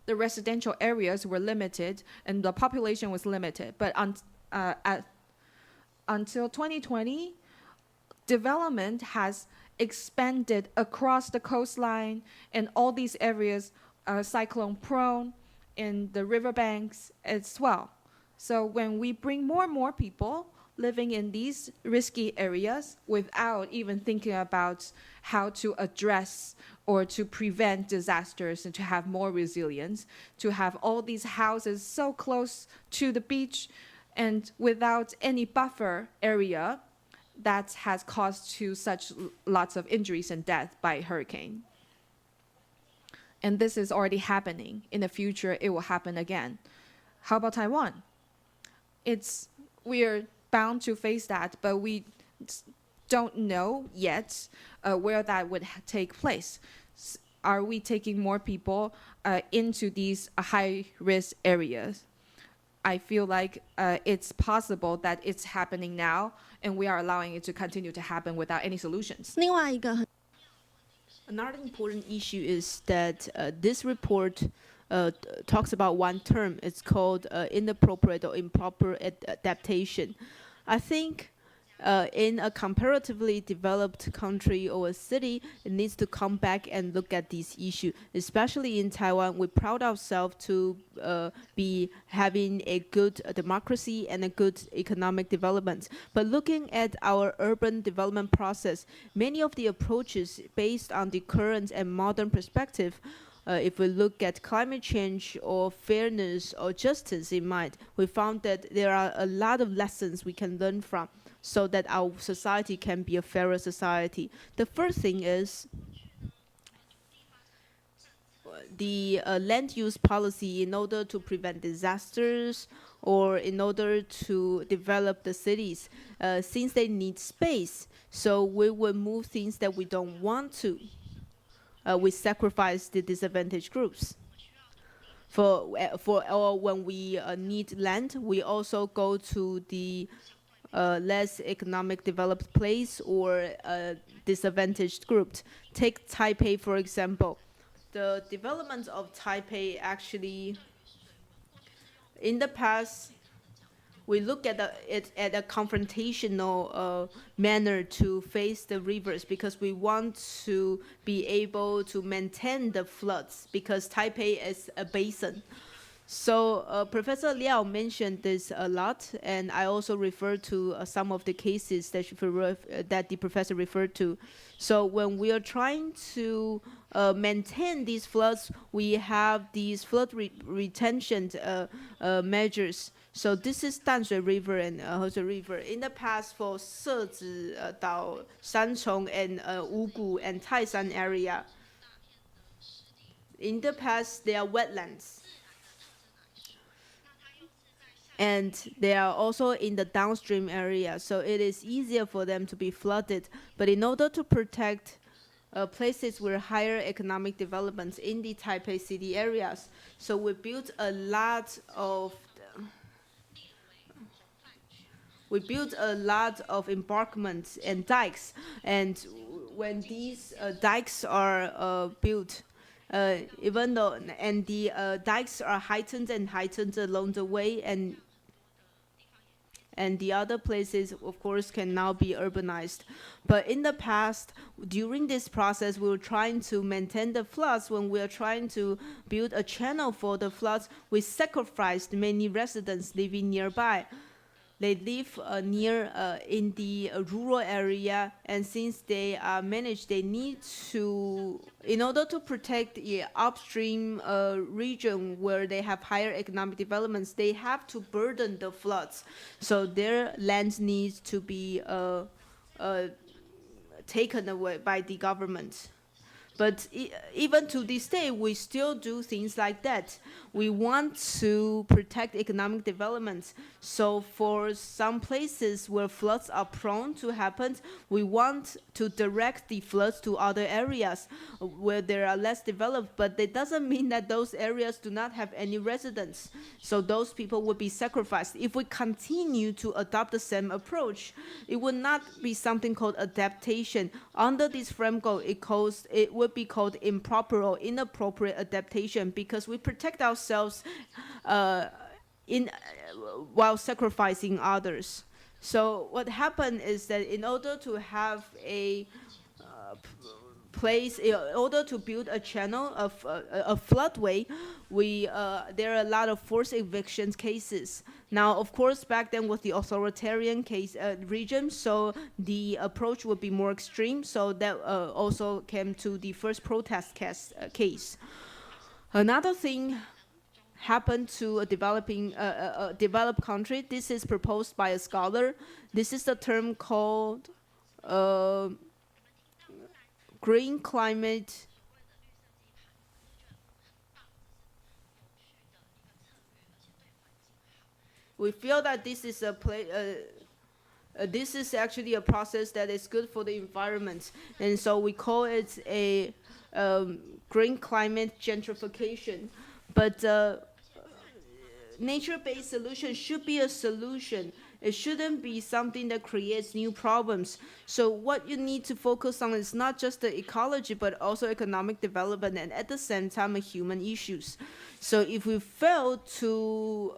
the residential areas were limited and the population was limited. But until 2020, development has expanded across the coastline, and all these areas are cyclone prone in the riverbanks as well. So when we bring more and more people living in these risky areas without even thinking about how to address or to prevent disasters and to have more resilience, to have all these houses so close to the beach and without any buffer area, that has caused to such lots of injuries and death by hurricane. And this is already happening. In the future, it will happen again. How about Taiwan? We're bound to face that, but we don't know yet where that would take place. Are we taking more people into these high-risk areas? I feel like it's possible that it's happening now, and we are allowing it to continue to happen without any solutions. 另外一个很 Another important issue is that this report talks about one term. It's called inappropriate or improper adaptation. I think in a comparatively developed country or a city, it needs to come back and look at these issues. Especially in Taiwan, we proud ourselves to be having a good democracy and a good economic development. But looking at our urban development process, many of the approaches based on the current and modern perspective, if we look at climate change or fairness or justice in mind, we found that there are a lot of lessons we can learn from so that our society can be a fairer society. The first thing is the land use policy in order to prevent disasters or in order to develop the cities, since they need space. So we will move things that we don't want to. We sacrifice the disadvantaged groups. Or when we need land, we also go to the less economic developed place or disadvantaged group. Take Taipei, for example. The development of Taipei actually, in the past, we look at it at a confrontational manner to face the rivers because we want to be able to maintain the floods because Taipei is a basin. So Professor Liao mentioned this a lot, and I also referred to some of the cases that the professor referred to. So when we are trying to maintain these floods, we have these flood retention measures. So this is Danshui River and Hesui River. In the past, for Sezi Dao, Sanchong, and Wugu and Taishan area, in the past, they are wetlands. And they are also in the downstream area, so it is easier for them to be flooded. But in order to protect places with higher economic developments in the Taipei city areas, so we built a lot of embankments and dikes. And when these dikes are built, even though the dikes are heightened along the way, and the other places, of course, can now be urbanized. But in the past, during this process, we were trying to maintain the floods. When we are trying to build a channel for the floods, we sacrificed many residents living nearby. They live near in the rural area, and since they are managed, they need to, in order to protect the upstream region where they have higher economic developments, they have to burden the floods. So their land needs to be taken away by the government. But even to this day, we still do things like that. We want to protect economic development. So for some places where floods are prone to happen, we want to direct the floods to other areas where they are less developed. But it doesn't mean that those areas do not have any residents. So those people would be sacrificed. If we continue to adopt the same approach, it would not be something called adaptation. Under this framework, it would be called improper or inappropriate adaptation because we protect ourselves while sacrificing others. So what happened is that in order to have a place, in order to build a channel of a floodway, there are a lot of forced eviction cases. Now, of course, back then with the authoritarian regime, so the approach would be more extreme. So that also came to the first protest case. Another thing happened to a developed country. This is proposed by a scholar. This is the term called green climate. We feel that this is this is actually a process that is good for the environment, and so we call it a green climate gentrification. But nature-based solution should be a solution. It shouldn't be something that creates new problems. So what you need to focus on is not just the ecology, but also economic development and at the same time human issues. So if we fail to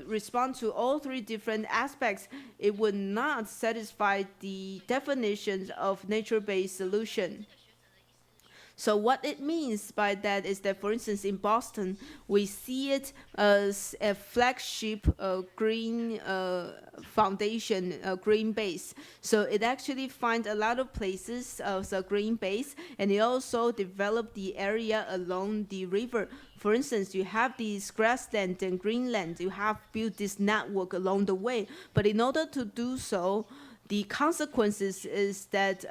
respond to all three different aspects, it would not satisfy the definitions of nature-based solution. So what it means by that is that, for instance, in Boston, we see it as a flagship green foundation, green base. So it actually finds a lot of places as a green base, and it also developed the area along the river. For instance, you have these grassland and greenland. You have built this network along the way. But in order to do so, the consequences is that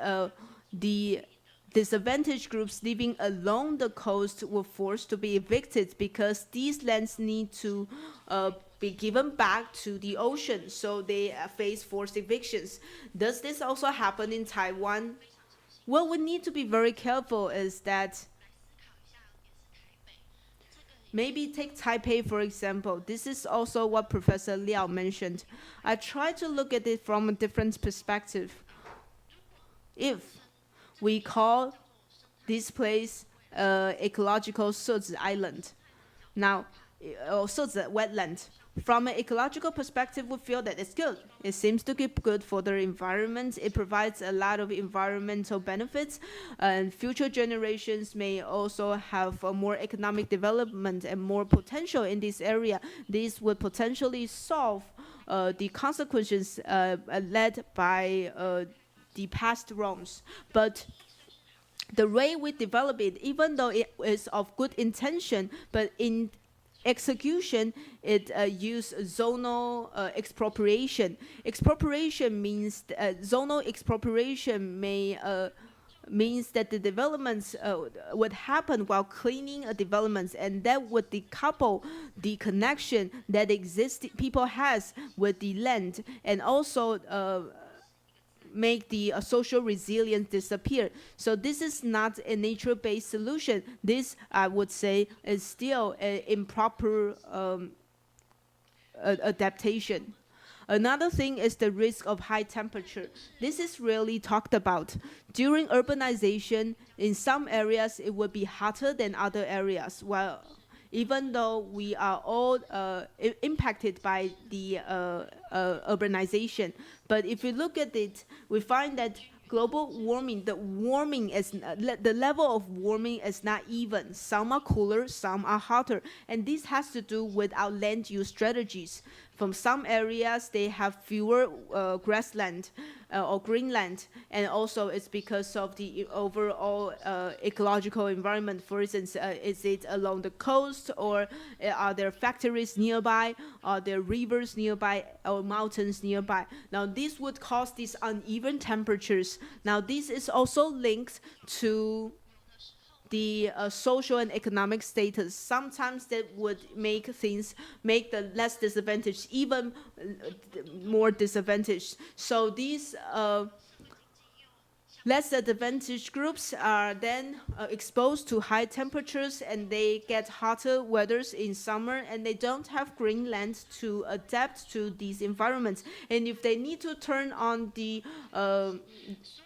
the disadvantaged groups living along the coast were forced to be evicted because these lands need to be given back to the ocean, so they face forced evictions. Does this also happen in Taiwan? What we need to be very careful is that maybe take Taipei, for example. This is also what Professor Liao mentioned. I try to look at it from a different perspective. If we call this place ecological Sezi Island. Now, Sezi wetland. From an ecological perspective, we feel that it's good. It seems to be good for the environment. It provides a lot of environmental benefits, and future generations may also have more economic development and more potential in this area. This would potentially solve the consequences led by the past wrongs. But the way we develop it, even though it is of good intention, but in execution, it use zonal expropriation. Expropriation means zonal expropriation means that the developments would happen while cleaning a development, and that would decouple the connection that people has with the land, and also make the social resilience disappear. So this is not a nature-based solution. This, I would say, is still an improper adaptation. Another thing is the risk of high temperature. This is rarely talked about. During urbanization, in some areas, it would be hotter than other areas. Well, even though we are all impacted by the urbanization. But if we look at it, we find that global warming, the level of warming is not even. Some are cooler, some are hotter. And this has to do with our land use strategies. From some areas, they have fewer grassland or greenland, and also it's because of the overall ecological environment. For instance, is it along the coast, or are there factories nearby, are there rivers nearby, or mountains nearby? Now, this would cause these uneven temperatures. Now, this is also linked to the social and economic status. Sometimes that would make the less disadvantaged even more disadvantaged. So these less advantaged groups are then exposed to high temperatures, and they get hotter weathers in summer, and they don't have green land to adapt to these environments. And if they need to turn on the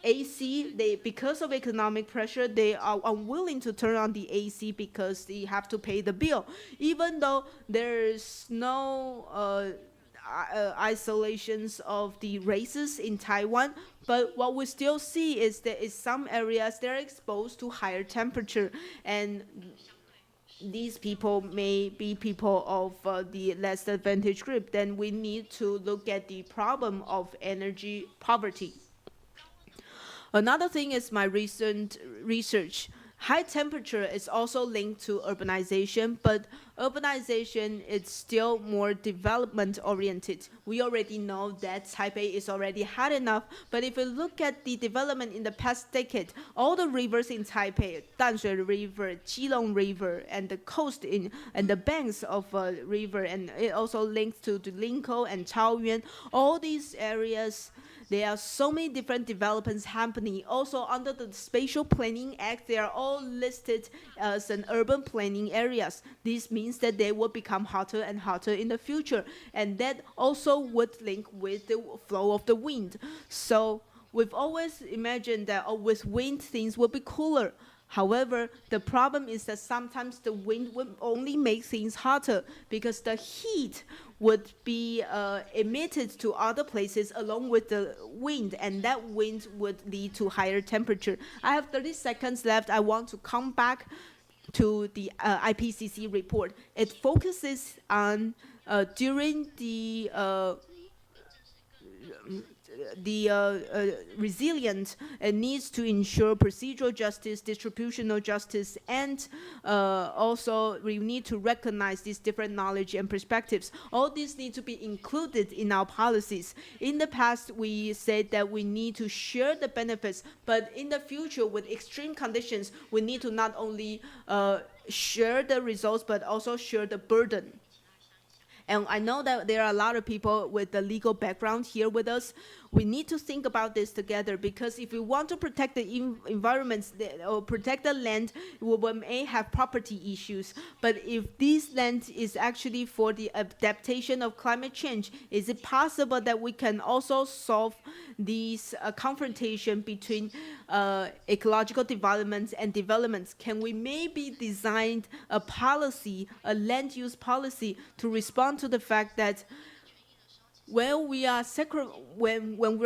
AC, because of economic pressure, they are unwilling to turn on the AC because they have to pay the bill. Even though there's no isolations of the races in Taiwan, but what we still see is that in some areas they're exposed to higher temperature, and these people may be people of the less advantaged group. Then we need to look at the problem of energy poverty. Another thing is my recent research. High temperature is also linked to urbanization, but urbanization is still more development oriented. We already know that Taipei is already hot enough, but if you look at the development in the past decade, all the rivers in Taipei, Danshui River, Qilong River, and the coast and the banks of river, and it also links to the Linkou and Chaoyuan, all these areas, There are so many different developments happening. Also, under the Spatial Planning Act, they are all listed as an urban planning areas. This means that they will become hotter and hotter in the future, and that also would link with the flow of the wind. So we've always imagined that with wind things will be cooler. However, the problem is that sometimes the wind will only make things hotter because the heat would be emitted to other places along with the wind, and that wind would lead to higher temperature. I have 30 seconds left. I want to come back to the IPCC report. It focuses on during the resilient needs to ensure procedural justice, distributional justice, and also we need to recognize these different knowledge and perspectives. All these need to be included in our policies. In the past, we said that we need to share the benefits, but in the future, with extreme conditions, we need to not only share the results, but also share the burden. And I know that there are a lot of people with the legal background here with us. We need to think about this together, because if we want to protect the environments or protect the land, we may have property issues. But if this land is actually for the adaptation of climate change, is it possible that we can also solve these confrontation between ecological developments and developments? Can we maybe design a policy, a land use policy, to respond to the fact that when we're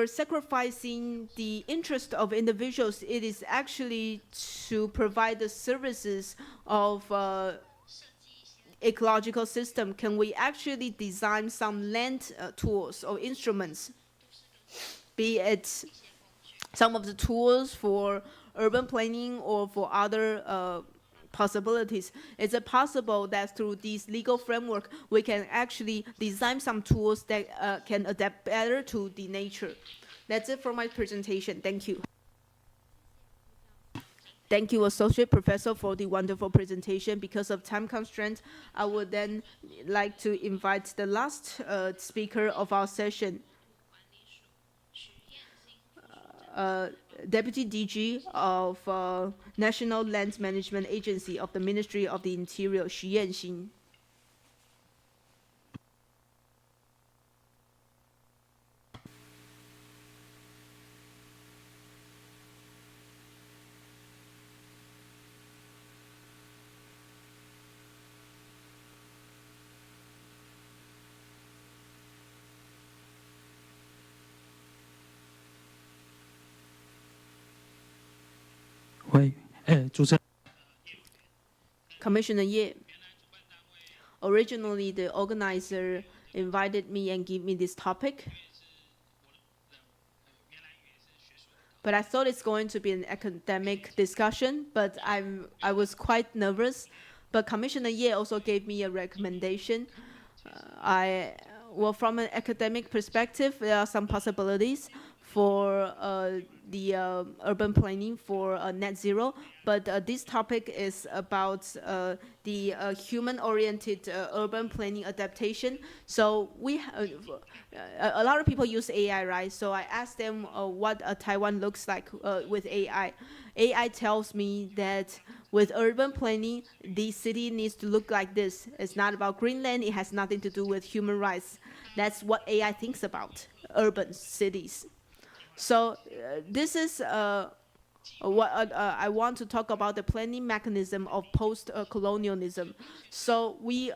sacrificing the interest of individuals, it is actually to provide the services of ecological system? Can we actually design some land tools or instruments, be it some of the tools for urban planning or for other possibilities? Is it possible that through this legal framework, we can actually design some tools that can adapt better to the nature? That's it for my presentation. Thank you. Thank you, Associate Professor, for the wonderful presentation. Because of time constraints, I would then like to invite the last speaker of our session, Deputy DG of National Land Management Agency of the Ministry of the Interior, Xu Yanxin. Commissioner Ye, originally the organizer invited me and gave me this topic, but I thought it's going to be an academic discussion, but I was quite nervous. But Commissioner Ye also gave me a recommendation. Well, from an academic perspective, there are some possibilities for the urban planning for net zero, but this topic is about the human-oriented urban planning adaptation. So a lot of people use AI, right? So I asked them what Taiwan looks like with AI. AI tells me that with urban planning, the city needs to look like this. It's not about Greenland. It has nothing to do with human rights. That's what AI thinks about urban cities. So this is what I want to talk about, the planning mechanism of post-colonialism. So we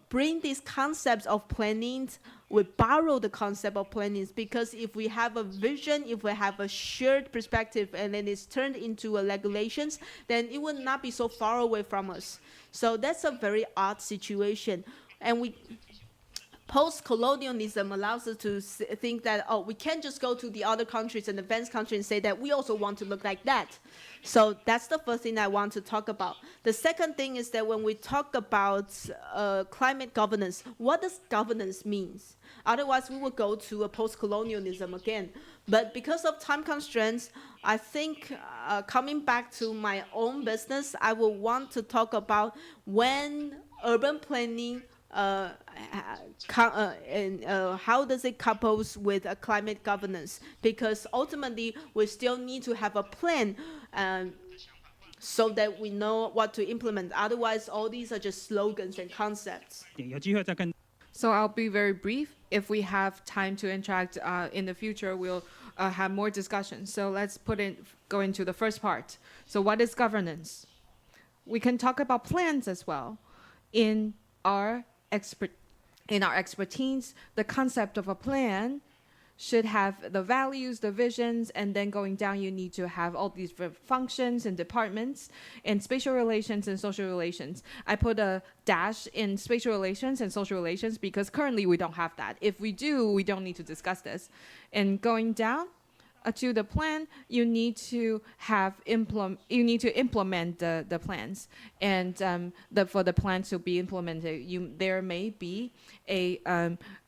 bring these concepts of planning, we borrow the concept of planning, because if we have a vision, if we have a shared perspective, and then it's turned into regulations, then it will not be so far away from us. So that's a very odd situation. And post-colonialism allows us to think that, oh, we can't just go to the other countries and advanced countries and say that we also want to look like that. So that's the first thing I want to talk about. The second thing is that when we talk about climate governance, what does governance mean? Otherwise, we will go to a post-colonialism again. But because of time constraints, I think coming back to my own business, I will want to talk about when urban planning how does it couples with climate governance? Because ultimately, we still need to have a plan so that we know what to implement. Otherwise, all these are just slogans and concepts. 有机会再跟 So I'll be very brief. If we have time to interact in the future, we'll have more discussion. So let's go into the first part. So what is governance? We can talk about plans as well. In our expertise, the concept of a plan should have the values, the visions, and then going down, you need to have all these functions and departments and spatial relations and social relations. I put a dash in spatial relations and social relations because currently we don't have that. If we do, we don't need to discuss this. And going down to the plan, you need to implement the plans, and for the plans to be implemented, there may be a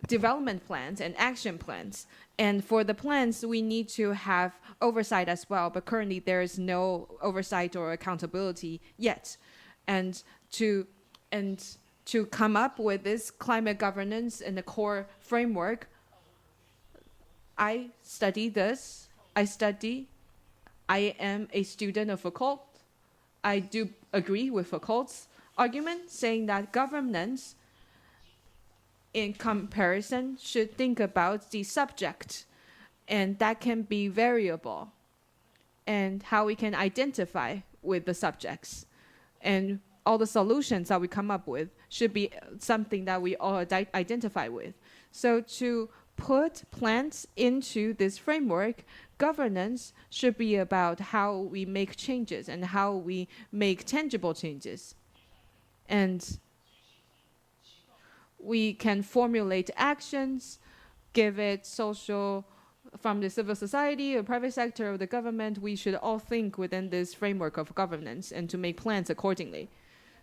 development plans and action plans. And for the plans, we need to have oversight as well. But currently, there is no oversight or accountability yet. And to come up with this climate governance and the core framework, I study this. I am a student of Foucault. I do agree with Foucault's argument, saying that governance, in comparison, should think about the subject, and that can be variable, and how we can identify with the subjects. And all the solutions that we come up with should be something that we all identify with. So to put plans into this framework, governance should be about how we make changes and how we make tangible changes. And we can formulate actions, give it social, from the civil society or private sector or the government. We should all think within this framework of governance and to make plans accordingly.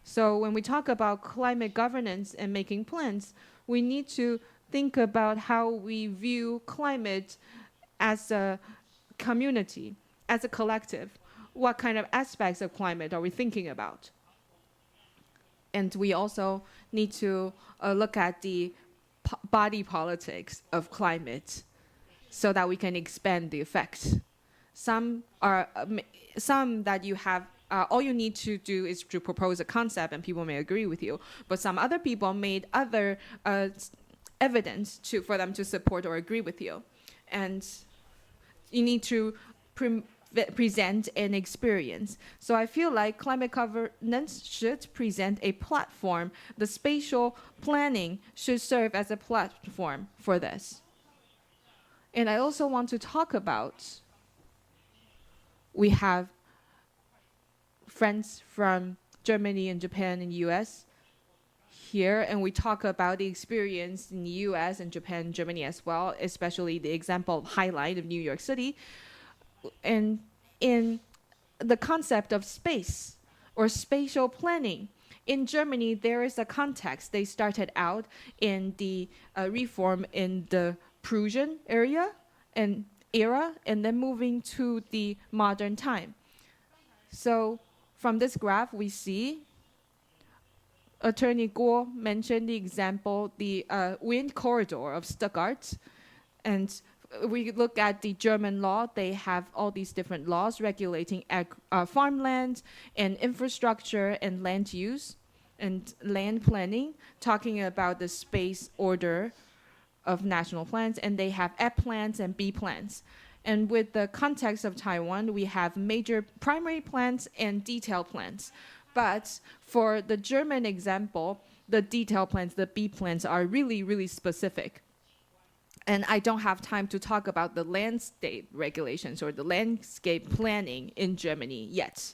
So when we talk about climate governance and making plans, we need to think about how we view climate as a community, as a collective. What kind of aspects of climate are we thinking about? And we also need to look at the body politics of climate so that we can expand the effects. Some that you have, all you need to do is to propose a concept and people may agree with you. But some other people made other evidence for them to support or agree with you. And you need to present an experience. So I feel like climate governance should present a platform. The spatial planning should serve as a platform for this. And I also want to talk about, we have friends from Germany and Japan and US here, and we talk about the experience in the US and Japan and Germany as well, especially the example highlight of New York City. And in the concept of space or spatial planning, in Germany, there is a context. They started out in the reform in the Prussian era, and then moving to the modern time. So from this graph, we see Attorney Guo mentioned the example, the wind corridor of Stuttgart. And we look at the German law. They have all these different laws regulating farmland and infrastructure and land use and land planning, talking about the space order of national plans. And they have A plans and B plans. And with the context of Taiwan, we have major primary plans and detailed plans. But for the German example, the detailed plans, the B plans, are really, really specific. And I don't have time to talk about the landscape regulations or the landscape planning in Germany yet.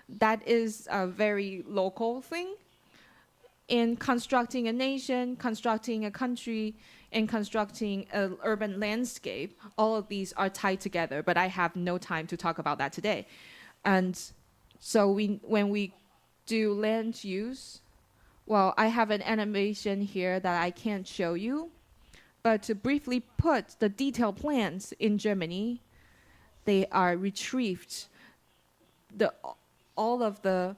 That is a very local thing. In constructing a nation, constructing a country, and constructing an urban landscape, all of these are tied together, but I have no time to talk about that today. And so when we do land use, well, I have an animation here that I can't show you, but to briefly put the detailed plans in Germany, they are retrieved. All of the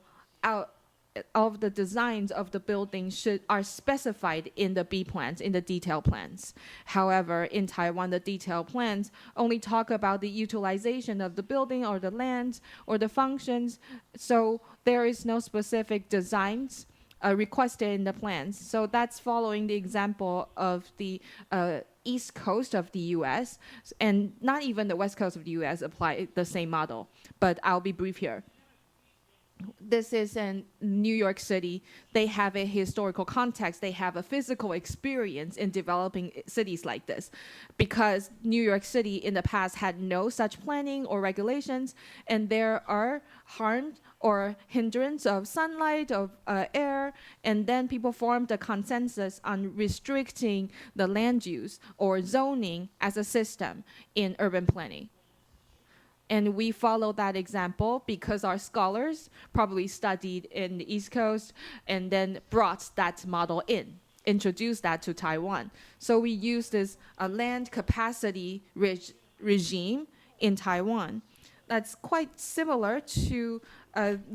of the designs of the building are specified in the B plans, in the detail plans. However, in Taiwan, the detail plans only talk about the utilization of the building or the land or the functions. So there is no specific designs requested in the plans. So that's following the example of the East Coast of the US, and not even the West Coast of the US apply the same model. But I'll be brief here. This is in New York City. They have a historical context. They have a physical experience in developing cities like this, because New York City in the past had no such planning or regulations, and there are harm or hindrance of sunlight, of air, and then people formed a consensus on restricting the land use or zoning as a system in urban planning. And we follow that example because our scholars probably studied in the East Coast and then brought that model in, introduced that to Taiwan. So we use this land capacity regime in Taiwan. That's quite similar to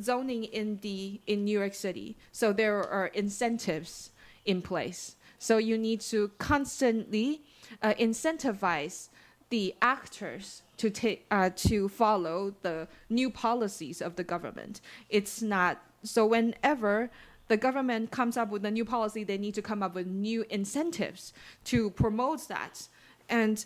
zoning in New York City. So there are incentives in place. So you need to constantly incentivize the actors to follow the new policies of the government. It's not so whenever the government comes up with a new policy, they need to come up with new incentives to promote that. And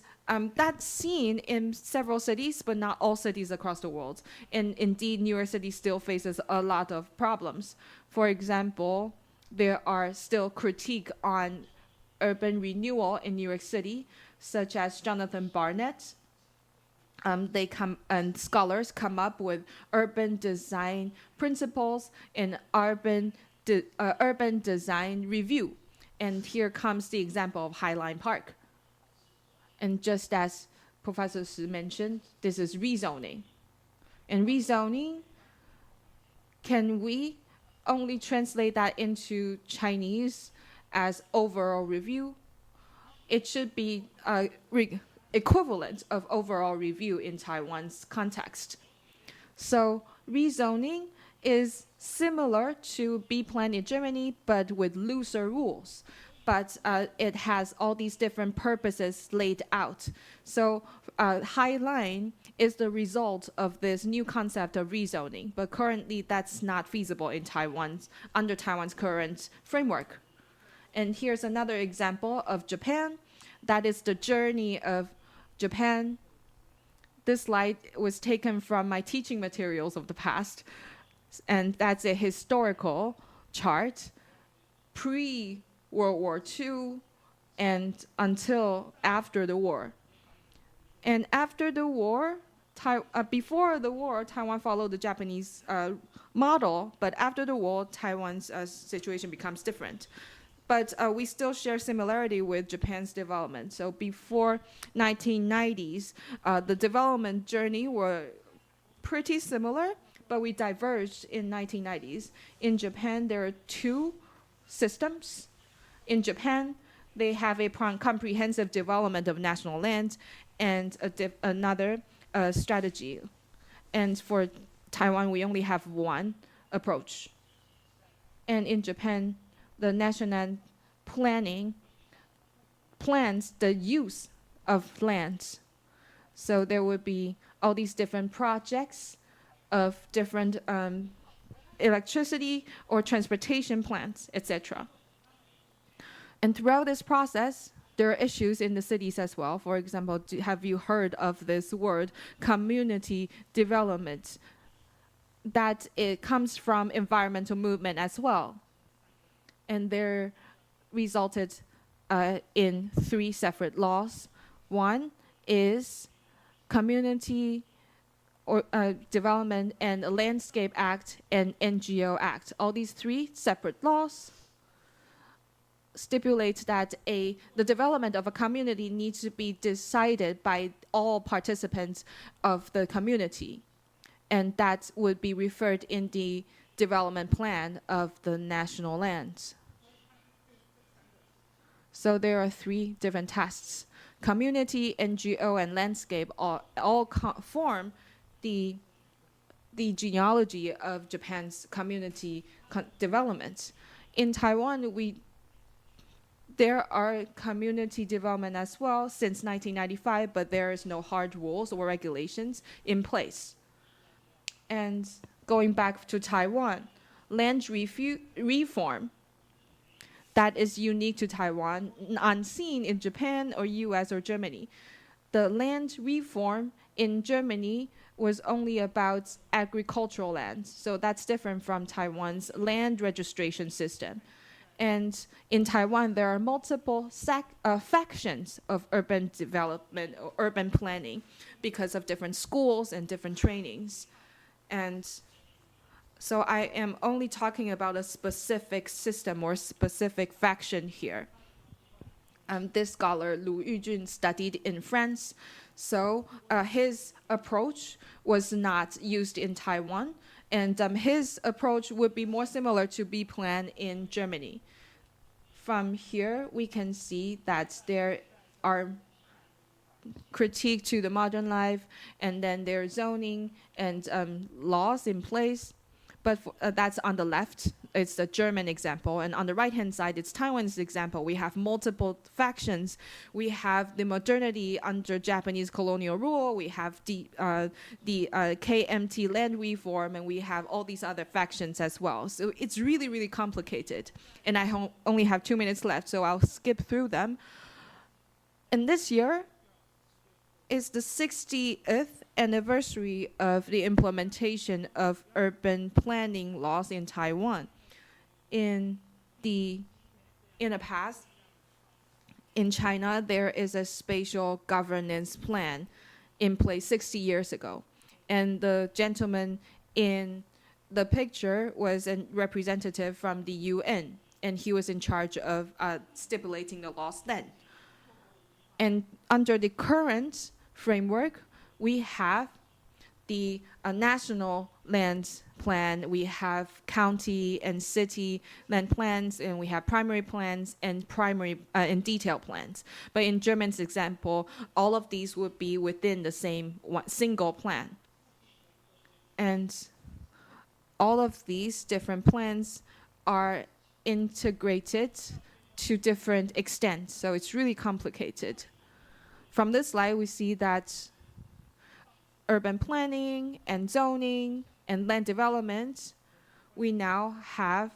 that's seen in several cities, but not all cities across the world. And indeed, New York City still faces a lot of problems. For example, there are still critique on urban renewal in New York City, such as Jonathan Barnett. Scholars come up with urban design principles and urban design review. And here comes the example of Highline Park. And just as Professor Shi mentioned, this is rezoning. And rezoning, can we only translate that into Chinese as overall review? It should be equivalent of overall review in Taiwan's context. So rezoning is similar to B-plan in Germany, but with looser rules. But it has all these different purposes laid out. So High Line is the result of this new concept of rezoning, but currently that's not feasible in under Taiwan's current framework. And here's another example of Japan. That is the journey of Japan. This slide was taken from my teaching materials of the past, and that's a historical chart pre-World War II and until after the war. And after the war, before the war, Taiwan followed the Japanese model, but after the war, Taiwan's situation becomes different. But we still share similarity with Japan's development. So before 1990s, the development journey were pretty similar, but we diverged in 1990s. In Japan, there are two systems. In Japan, they have a comprehensive development of national land and another strategy. And for Taiwan, we only have one approach. And in Japan, the national planning plans the use of land. So there would be all these different projects of different electricity or transportation plants, etc. And throughout this process, there are issues in the cities as well. For example, have you heard of this word, community development? That it comes from environmental movement as well. And there resulted in 3 separate laws. One is Community or Development and Landscape Act and NGO Act. All these 3 separate laws stipulate that the development of a community needs to be decided by all participants of the community. And that would be referred in the development plan of the national lands. So there are 3 different tests. Community, NGO, and landscape all form the the genealogy of Japan's community development. In Taiwan, there are community development as well since 1995, but there is no hard rules or regulations in place. And going back to Taiwan, land reform that is unique to Taiwan, unseen in Japan or US or Germany. The land reform in Germany was only about agricultural land, so that's different from Taiwan's land registration system. And in Taiwan, there are multiple factions of urban development or urban planning because of different schools and different trainings. And so I am only talking about a specific system or specific faction here. This scholar, Lu Yujun, studied in France, so his approach was not used in Taiwan, and his approach would be more similar to B-Plan in Germany. From here, we can see that there are critique to the modern life, and then there's zoning and laws in place. But that's on the left. It's the German example. And on the right-hand side, it's Taiwan's example. We have multiple factions. We have the modernity under Japanese colonial rule. We have the KMT land reform, and we have all these other factions as well. So it's really, really complicated. And I only have 2 minutes left, so I'll skip through them. And this year is the 60th anniversary of the implementation of urban planning laws in Taiwan. In the past, in China, there is a spatial governance plan in place 60 years ago. And the gentleman in the picture was a representative from the UN, and he was in charge of stipulating the laws then. And under the current framework, we have the national land plan, we have county and city land plans, and we have primary plans and detailed plans. But in German's example, all of these would be within the same single plan. And all of these different plans are integrated to different extents, so it's really complicated. From this slide, we see that urban planning and zoning and land development, we now have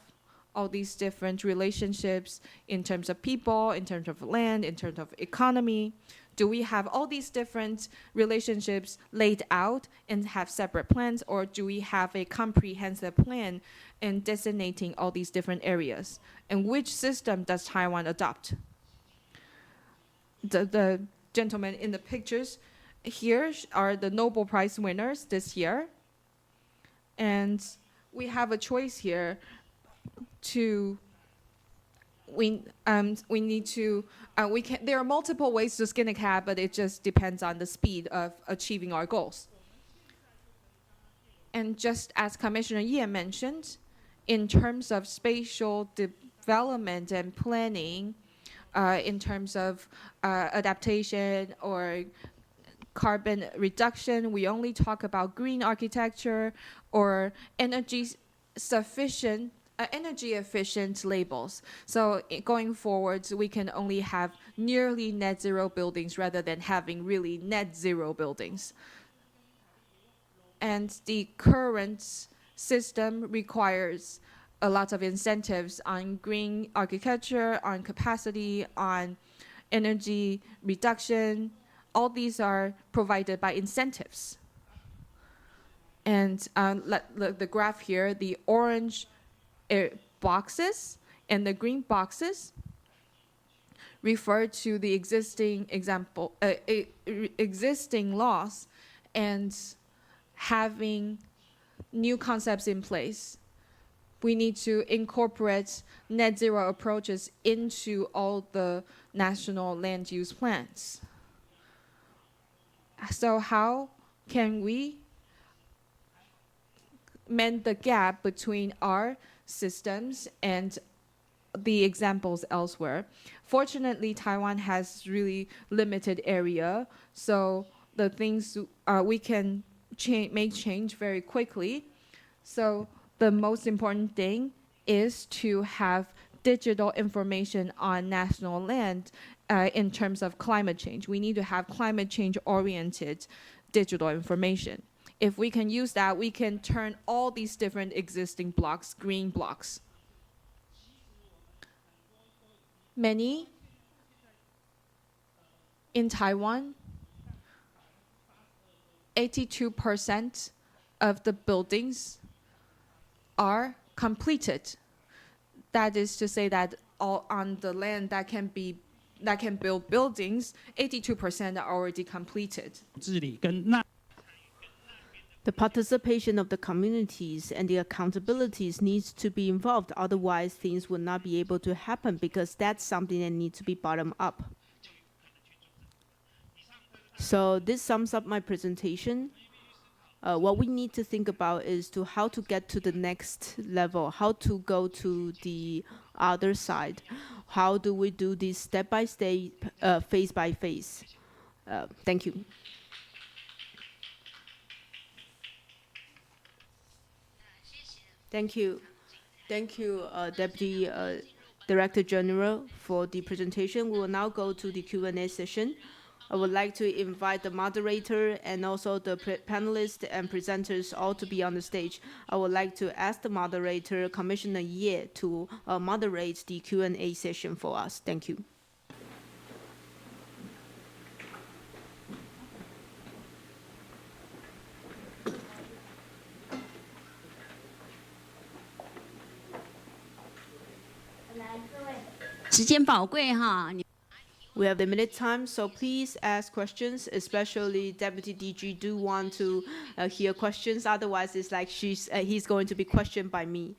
all these different relationships in terms of people, in terms of land, in terms of economy. Do we have all these different relationships laid out and have separate plans, or do we have a comprehensive plan in designating all these different areas? And which system does Taiwan adopt? The gentlemen in the pictures here are the Nobel Prize winners this year. And we have a choice here to, there are multiple ways to skin a cat, but it just depends on the speed of achieving our goals. And just as Commissioner Ye mentioned, in terms of spatial development and planning, in terms of adaptation or carbon reduction, we only talk about green architecture or energy efficient labels. So going forward, we can only have nearly net zero buildings rather than having really net zero buildings. And the current system requires a lot of incentives on green architecture, on capacity, on energy reduction. All these are provided by incentives. And the graph here, the orange boxes and the green boxes refer to the existing laws and having new concepts in place. We need to incorporate net zero approaches into all the national land use plans. So how can we mend the gap between our systems and the examples elsewhere? Fortunately, Taiwan has really limited area, so the things we can make change very quickly. So the most important thing is to have digital information on national land in terms of climate change. We need to have climate change oriented digital information. If we can use that, we can turn all these different existing blocks, green blocks. Many in Taiwan, 82% of the buildings are completed. That is to say that all on the land that can build buildings, 82% are already completed. 治理跟纳 The participation of the communities and the accountabilities needs to be involved. Otherwise, things will not be able to happen because that's something that needs to be bottom up. So this sums up my presentation. What we need to think about is to how to get to the next level, how to go to the other side. How do we do this step by step, phase by phase? Thank you. Thank you. Thank you, Deputy Director General, for the presentation. We will now go to the Q&A session. I would like to invite the moderator and also the panelists and presenters all to be on the stage. I would like to ask the moderator, Commissioner Ye, to moderate the Q&A session for us. Thank you. We have limited time, so please ask questions, especially Deputy DG do want to hear questions. Otherwise, it's like he's going to be questioned by me.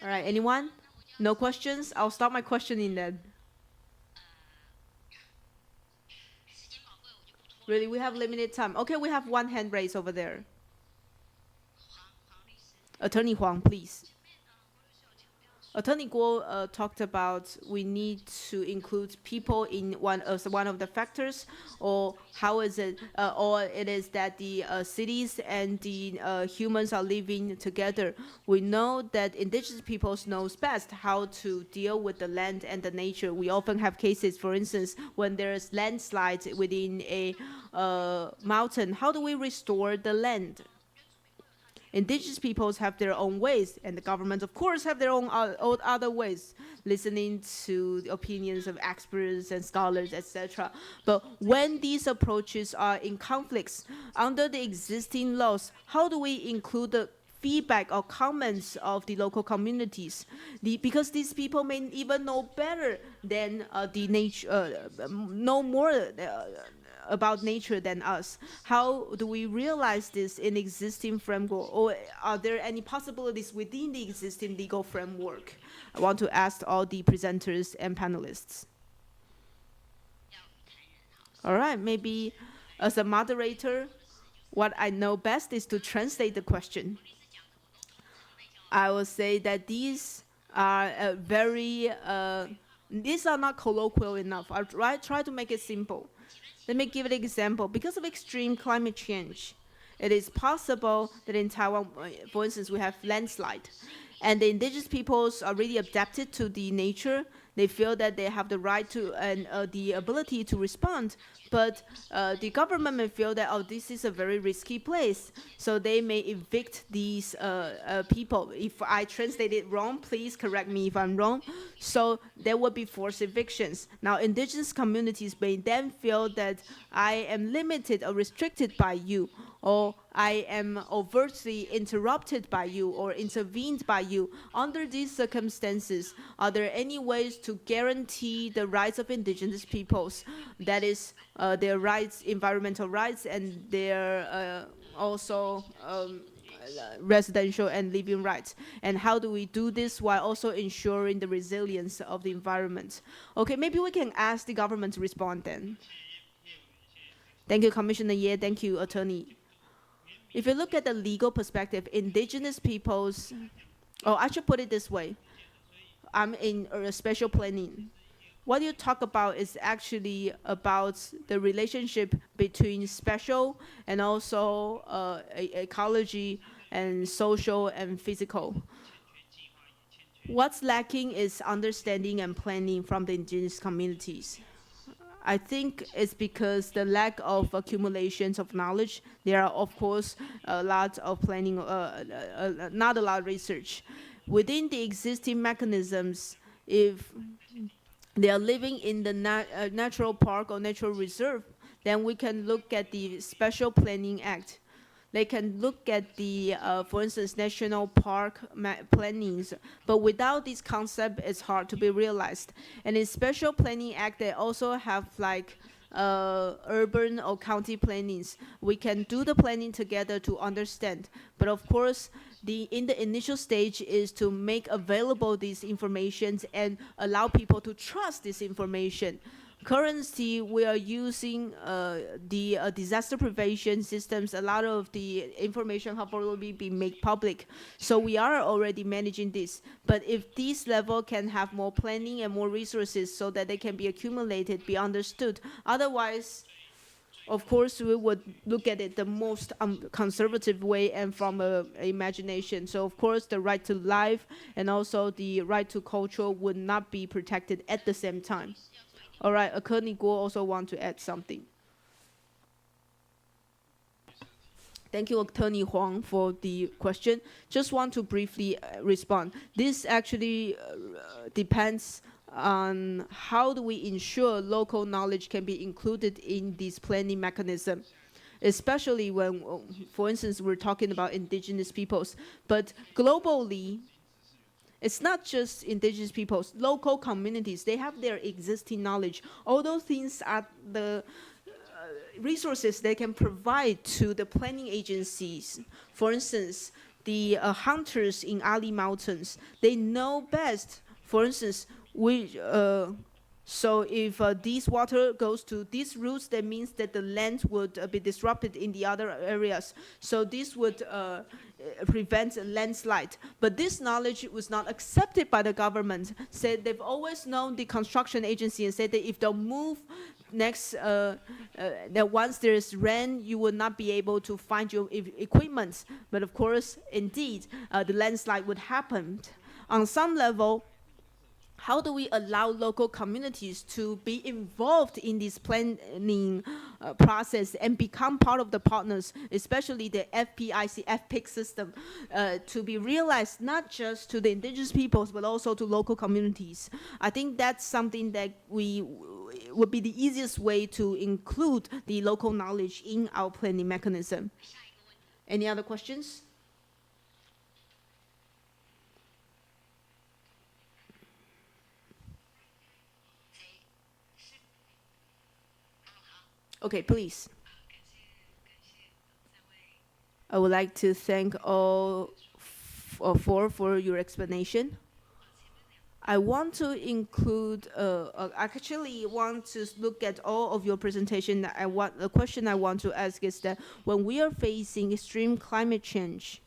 All right, anyone? No questions? I'll start my questioning then. Really, we have limited time. Okay, we have one hand raised over there. Attorney Huang, please. Attorney Guo talked about we need to include people in one of the factors, or how is it, or it is that the cities and the humans are living together. We know that indigenous peoples knows best how to deal with the land and the nature. We often have cases, for instance, when there's landslides within a mountain, how do we restore the land? Indigenous peoples have their own ways, and the government, of course, have their own other ways, listening to the opinions of experts and scholars, etc. But when these approaches are in conflicts under the existing laws, how do we include the feedback or comments of the local communities? Because these people may even know better than the nature, know more about nature than us. How do we realize this in existing framework, or are there any possibilities within the existing legal framework? I want to ask all the presenters and panelists. All right, maybe as a moderator, what I know best is to translate the question. I will say that these are these are not colloquial enough. I'll try to make it simple. Let me give an example. Because of extreme climate change, it is possible that in Taiwan, for instance, we have landslide. And the indigenous peoples are really adapted to the nature. They feel that they have the right to and the ability to respond. But the government may feel that, oh, this is a very risky place. So they may evict these people. If I translate it wrong, please correct me if I'm wrong. So there will be forced evictions. Now, indigenous communities may then feel that I am limited or restricted by you, or I am overtly interrupted by you or intervened by you. Under these circumstances, are there any ways to guarantee the rights of indigenous peoples? That is, their rights, environmental rights, and their also residential and living rights. And how do we do this while also ensuring the resilience of the environment? Okay, maybe we can ask the government to respond then. Thank you, Commissioner Ye. Thank you, Attorney. If you look at the legal perspective, indigenous peoples, I should put it this way. I'm in special planning. what you talk about is actually about the relationship between spatial and also ecology and social and physical. What's lacking is understanding and planning from the indigenous communities. I think it's because the lack of accumulations of knowledge. There are, of course, a lot of planning, not a lot of research. Within the existing mechanisms, if they are living in the natural park or natural reserve, then we can look at the Special Planning Act. They can look at the, for instance, national park plannings, but without this concept, it's hard to be realized. And in Special Planning Act, they also have like urban or county plannings. We can do the planning together to understand. But of course, in the initial stage is to make available these informations and allow people to trust this information. Currently, we are using the disaster prevention systems. A lot of the information have already been made public. So we are already managing this. But if this level can have more planning and more resources so that they can be accumulated, be understood. Otherwise, of course, we would look at it the most conservative way and from imagination. So, of course, the right to life and also the right to culture would not be protected at the same time. All right, Attorney Guo also want to add something. Thank you, Attorney Huang, for the question. Just want to briefly respond. This actually depends on how do we ensure local knowledge can be included in this planning mechanism, especially when, for instance, we're talking about indigenous peoples. But globally, it's not just indigenous peoples, local communities, they have their existing knowledge. All those things are the resources they can provide to the planning agencies. For instance, the hunters in Ali Mountains, they know best, for instance, so if this water goes to these routes, that means that the land would be disrupted in the other areas. So this would prevent a landslide. But this knowledge was not accepted by the government. Said they've always known the construction agency and said that if they'll move next, that once there's rain, you will not be able to find your equipment. But of course, indeed, the landslide would happen. On some level, how do we allow local communities to be involved in this planning process and become part of the partners, especially the FPIC system, to be realized not just to the indigenous peoples, but also to local communities? I think that's something that would be the easiest way to include the local knowledge in our planning mechanism. Any other questions? Okay, please. I would like to thank all four for your explanation. I want to include, actually want to look at all of your presentation. The question I want to ask is that when we are facing extreme climate change,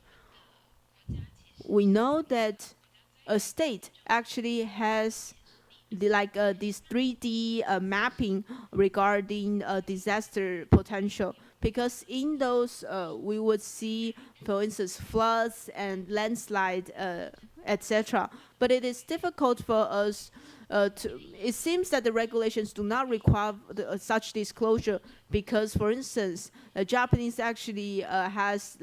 we know that a state actually has this 3D mapping regarding disaster potential, because in those we would see, for instance, floods and landslide, etc. But it is difficult for us it seems that the regulations do not require such disclosure, because, for instance, the Japanese actually has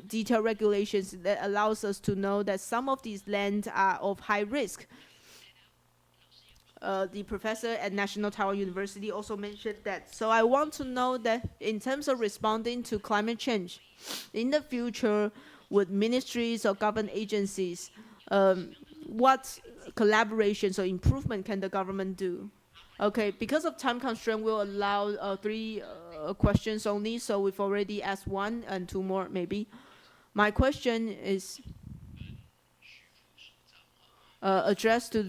detailed regulations that allows us to know that some of these lands are of high risk. The professor at National Taiwan University also mentioned that. So I want to know that in terms of responding to climate change, in the future, with ministries or government agencies, what collaborations or improvement can the government do? Okay, because of time constraint, we'll allow 3 questions only, so we've already asked 1 and 2 more maybe. My question is addressed to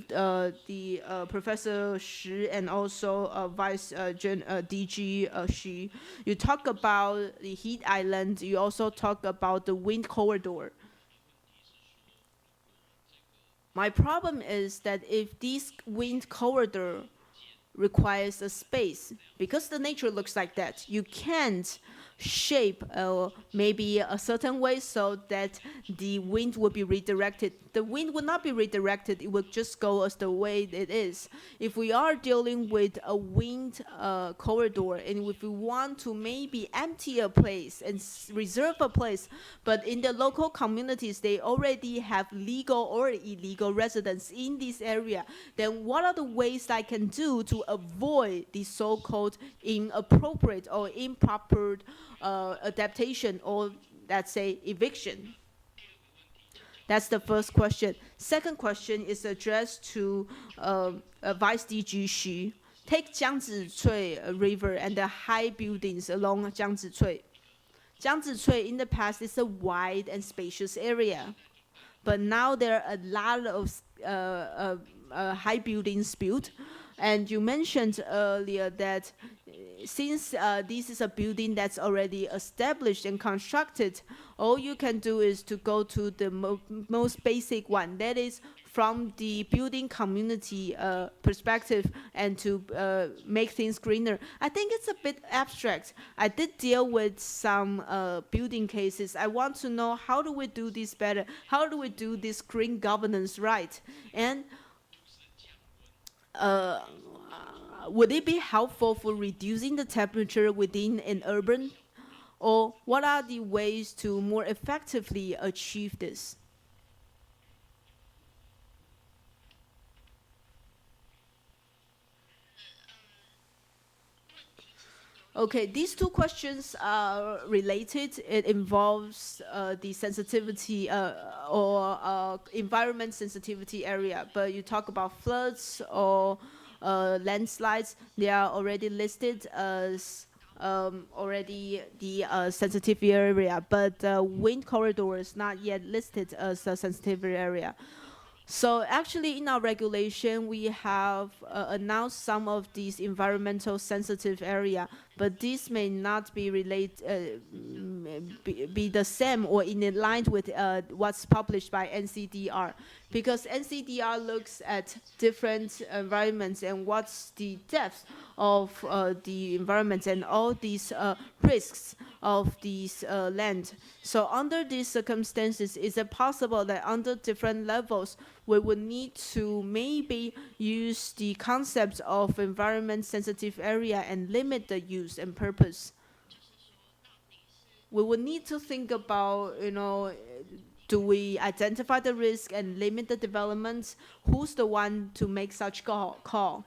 the Professor Shi and also Vice DG Shi. You talk about the heat island. You also talk about the wind corridor. My problem is that if this wind corridor requires a space, because the nature looks like that, you can't shape maybe a certain way so that the wind will be redirected. The wind will not be redirected, it will just go as the way it is. If we are dealing with a wind corridor, and if we want to maybe empty a place and reserve a place, but in the local communities they already have legal or illegal residents in this area, then what are the ways I can do to avoid the so-called inappropriate or improper adaptation, or let's say eviction? That's the first question. Second question is addressed to Vice DG Xu. Take Jiangzi Cui River and the high buildings along Jiangzi Cui. Jiangzi Cui in the past is a wide and spacious area, but now there are a lot of high buildings built. And you mentioned earlier that since this is a building that's already established and constructed, all you can do is to go to the most basic one, that is from the building community perspective, and to make things greener. I think it's a bit abstract. I did deal with some building cases. I want to know, how do we do this better? How do we do this green governance right? And would it be helpful for reducing the temperature within an urban? Or what are the ways to more effectively achieve this? Okay, these two questions are related. It involves the sensitivity or environment sensitivity area, but you talk about floods or landslides, they are already listed as already the sensitive area, but wind corridor is not yet listed as a sensitive area. So actually in our regulation, we have announced some of these environmental sensitive area, but this may not be be the same or in line with what's published by NCDR, because NCDR looks at different environments and what's the depth of the environment and all these risks of these land. So under these circumstances, is it possible that under different levels, we would need to maybe use the concept of environment sensitive area and limit the use and purpose? We would need to think about, do we identify the risk and limit the development? Who's the one to make such call?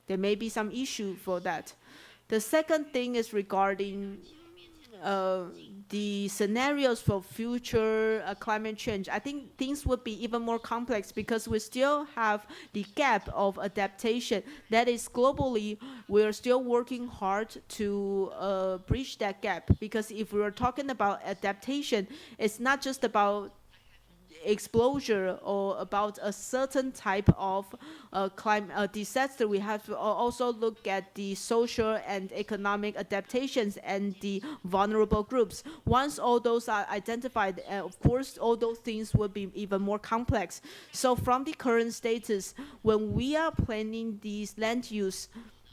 There may be some issue for that. The second thing is regarding the scenarios for future climate change. I think things would be even more complex because we still have the gap of adaptation. That is, globally, we're still working hard to bridge that gap, because if we are talking about adaptation, it's not just about exposure or about a certain type of climate disaster. We have to also look at the social and economic adaptations and the vulnerable groups. Once all those are identified, of course, all those things will be even more complex. So from the current status, when we are planning these land use,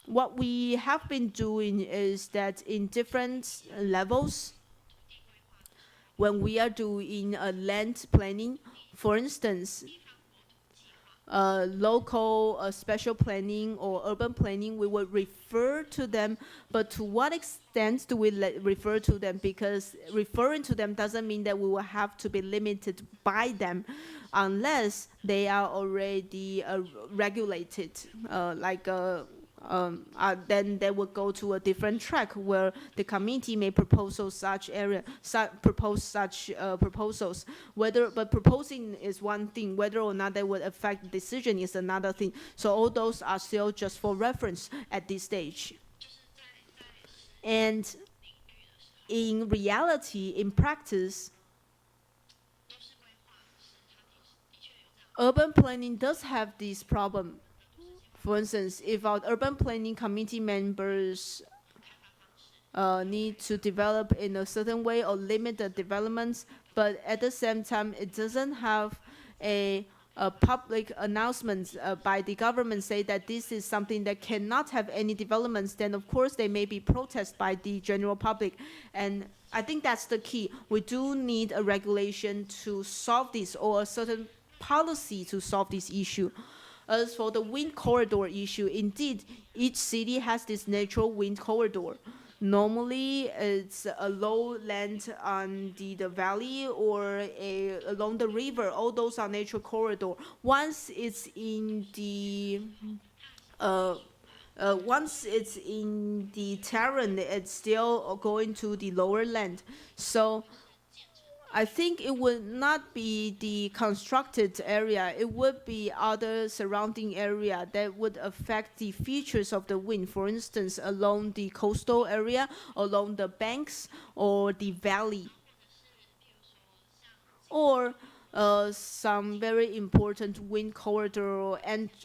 what we have been doing is that in different levels, when we are doing land planning, for instance, local special planning or urban planning, we will refer to them, but to what extent do we refer to them? Because referring to them doesn't mean that we will have to be limited by them unless they are already regulated, then they will go to a different track where the community may propose such proposals. But proposing is one thing, whether or not they would affect the decision is another thing. So all those are still just for reference at this stage. And in reality, in practice, urban planning does have this problem. For instance, if our urban planning committee members need to develop in a certain way or limit the developments, but at the same time, it doesn't have a public announcements by the government say that this is something that cannot have any developments, then of course there may be protests by the general public. And I think that's the key. We do need a regulation to solve this, or a certain policy to solve this issue. As for the wind corridor issue, indeed, each city has this natural wind corridor. Normally, it's a lowland on the valley or along the river. All those are natural corridor. Once it's in the terrain, it's still going to the lower land. So I think it would not be the constructed area. It would be other surrounding area that would affect the features of the wind. For instance, along the coastal area, along the banks, or the valley, or some very important wind corridor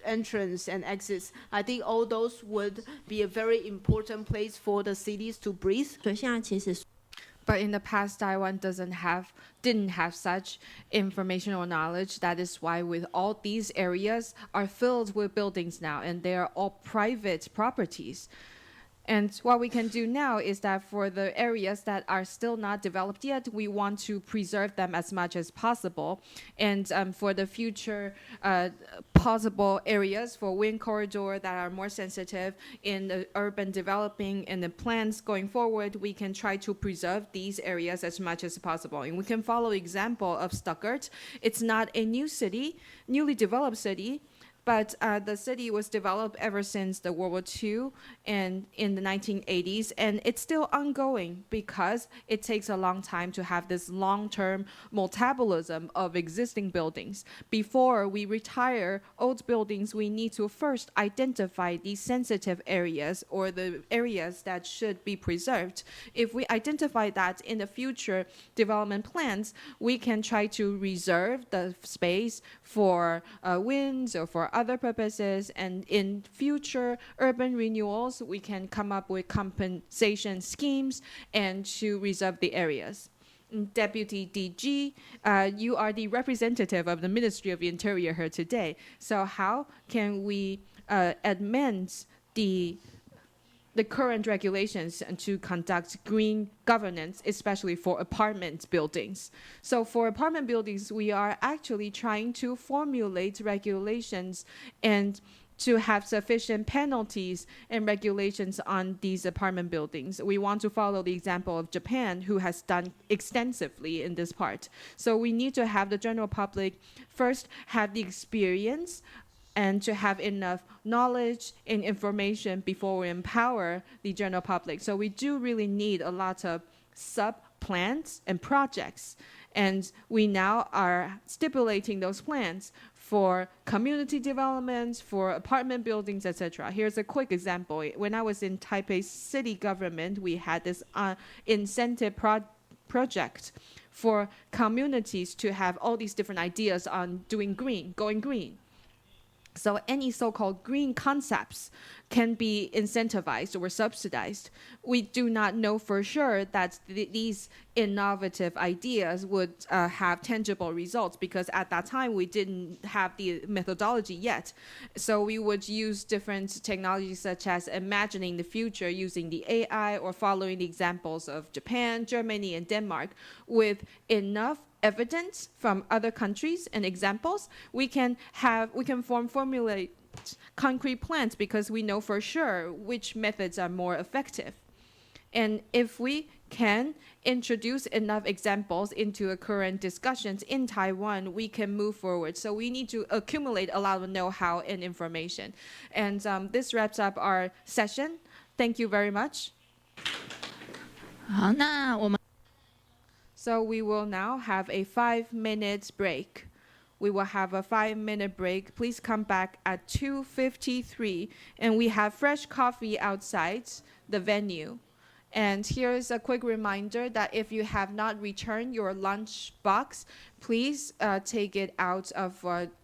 entrance and exits. I think all those would be a very important place for the cities to breathe. 所以现在其实 But in the past, Taiwan didn't have such information or knowledge. That is why with all these areas are filled with buildings now, and they are all private properties. And what we can do now is that for the areas that are still not developed yet, we want to preserve them as much as possible. And for the future possible areas for wind corridor that are more sensitive in the urban developing and the plans going forward, we can try to preserve these areas as much as possible. And we can follow example of Stuttgart. It's not a new city, newly developed city, but the city was developed ever since the World War II and in the 1980s, and it's still ongoing because it takes a long time to have this long-term metabolism of existing buildings. Before we retire old buildings, we need to first identify these sensitive areas or the areas that should be preserved. If we identify that in the future development plans, we can try to reserve the space for winds or for other purposes, and in future urban renewals, we can come up with compensation schemes and to reserve the areas. Deputy DG, you are the representative of the Ministry of the Interior here today. So how can we amend the current regulations and to conduct green governance, especially for apartment buildings? So for apartment buildings, we are actually trying to formulate regulations and to have sufficient penalties and regulations on these apartment buildings. We want to follow the example of Japan, who has done extensively in this part. So we need to have the general public first have the experience and to have enough knowledge and information before we empower the general public. So we do really need a lot of sub-plans and projects. And we now are stipulating those plans for community development, for apartment buildings, etc. Here's a quick example. When I was in Taipei city government, we had this incentive project for communities to have all these different ideas on doing green, going green. So any so-called green concepts can be incentivized or subsidized. We do not know for sure that these innovative ideas would have tangible results, because at that time we didn't have the methodology yet. So we would use different technologies such as imagining the future using the AI or following the examples of Japan, Germany, and Denmark. With enough evidence from other countries and examples, we can formulate concrete plans because we know for sure which methods are more effective. And if we can introduce enough examples into a current discussions in Taiwan, we can move forward. So we need to accumulate a lot of know-how and information. And this wraps up our session. Thank you very much. 好，那我们 So we will now have a 5-minute break. We will have a 5-minute break. Please come back at 2:53, and we have fresh coffee outside the venue. And here's a quick reminder that if you have not returned your lunch box, please take it out of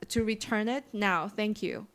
to return it now. Thank you.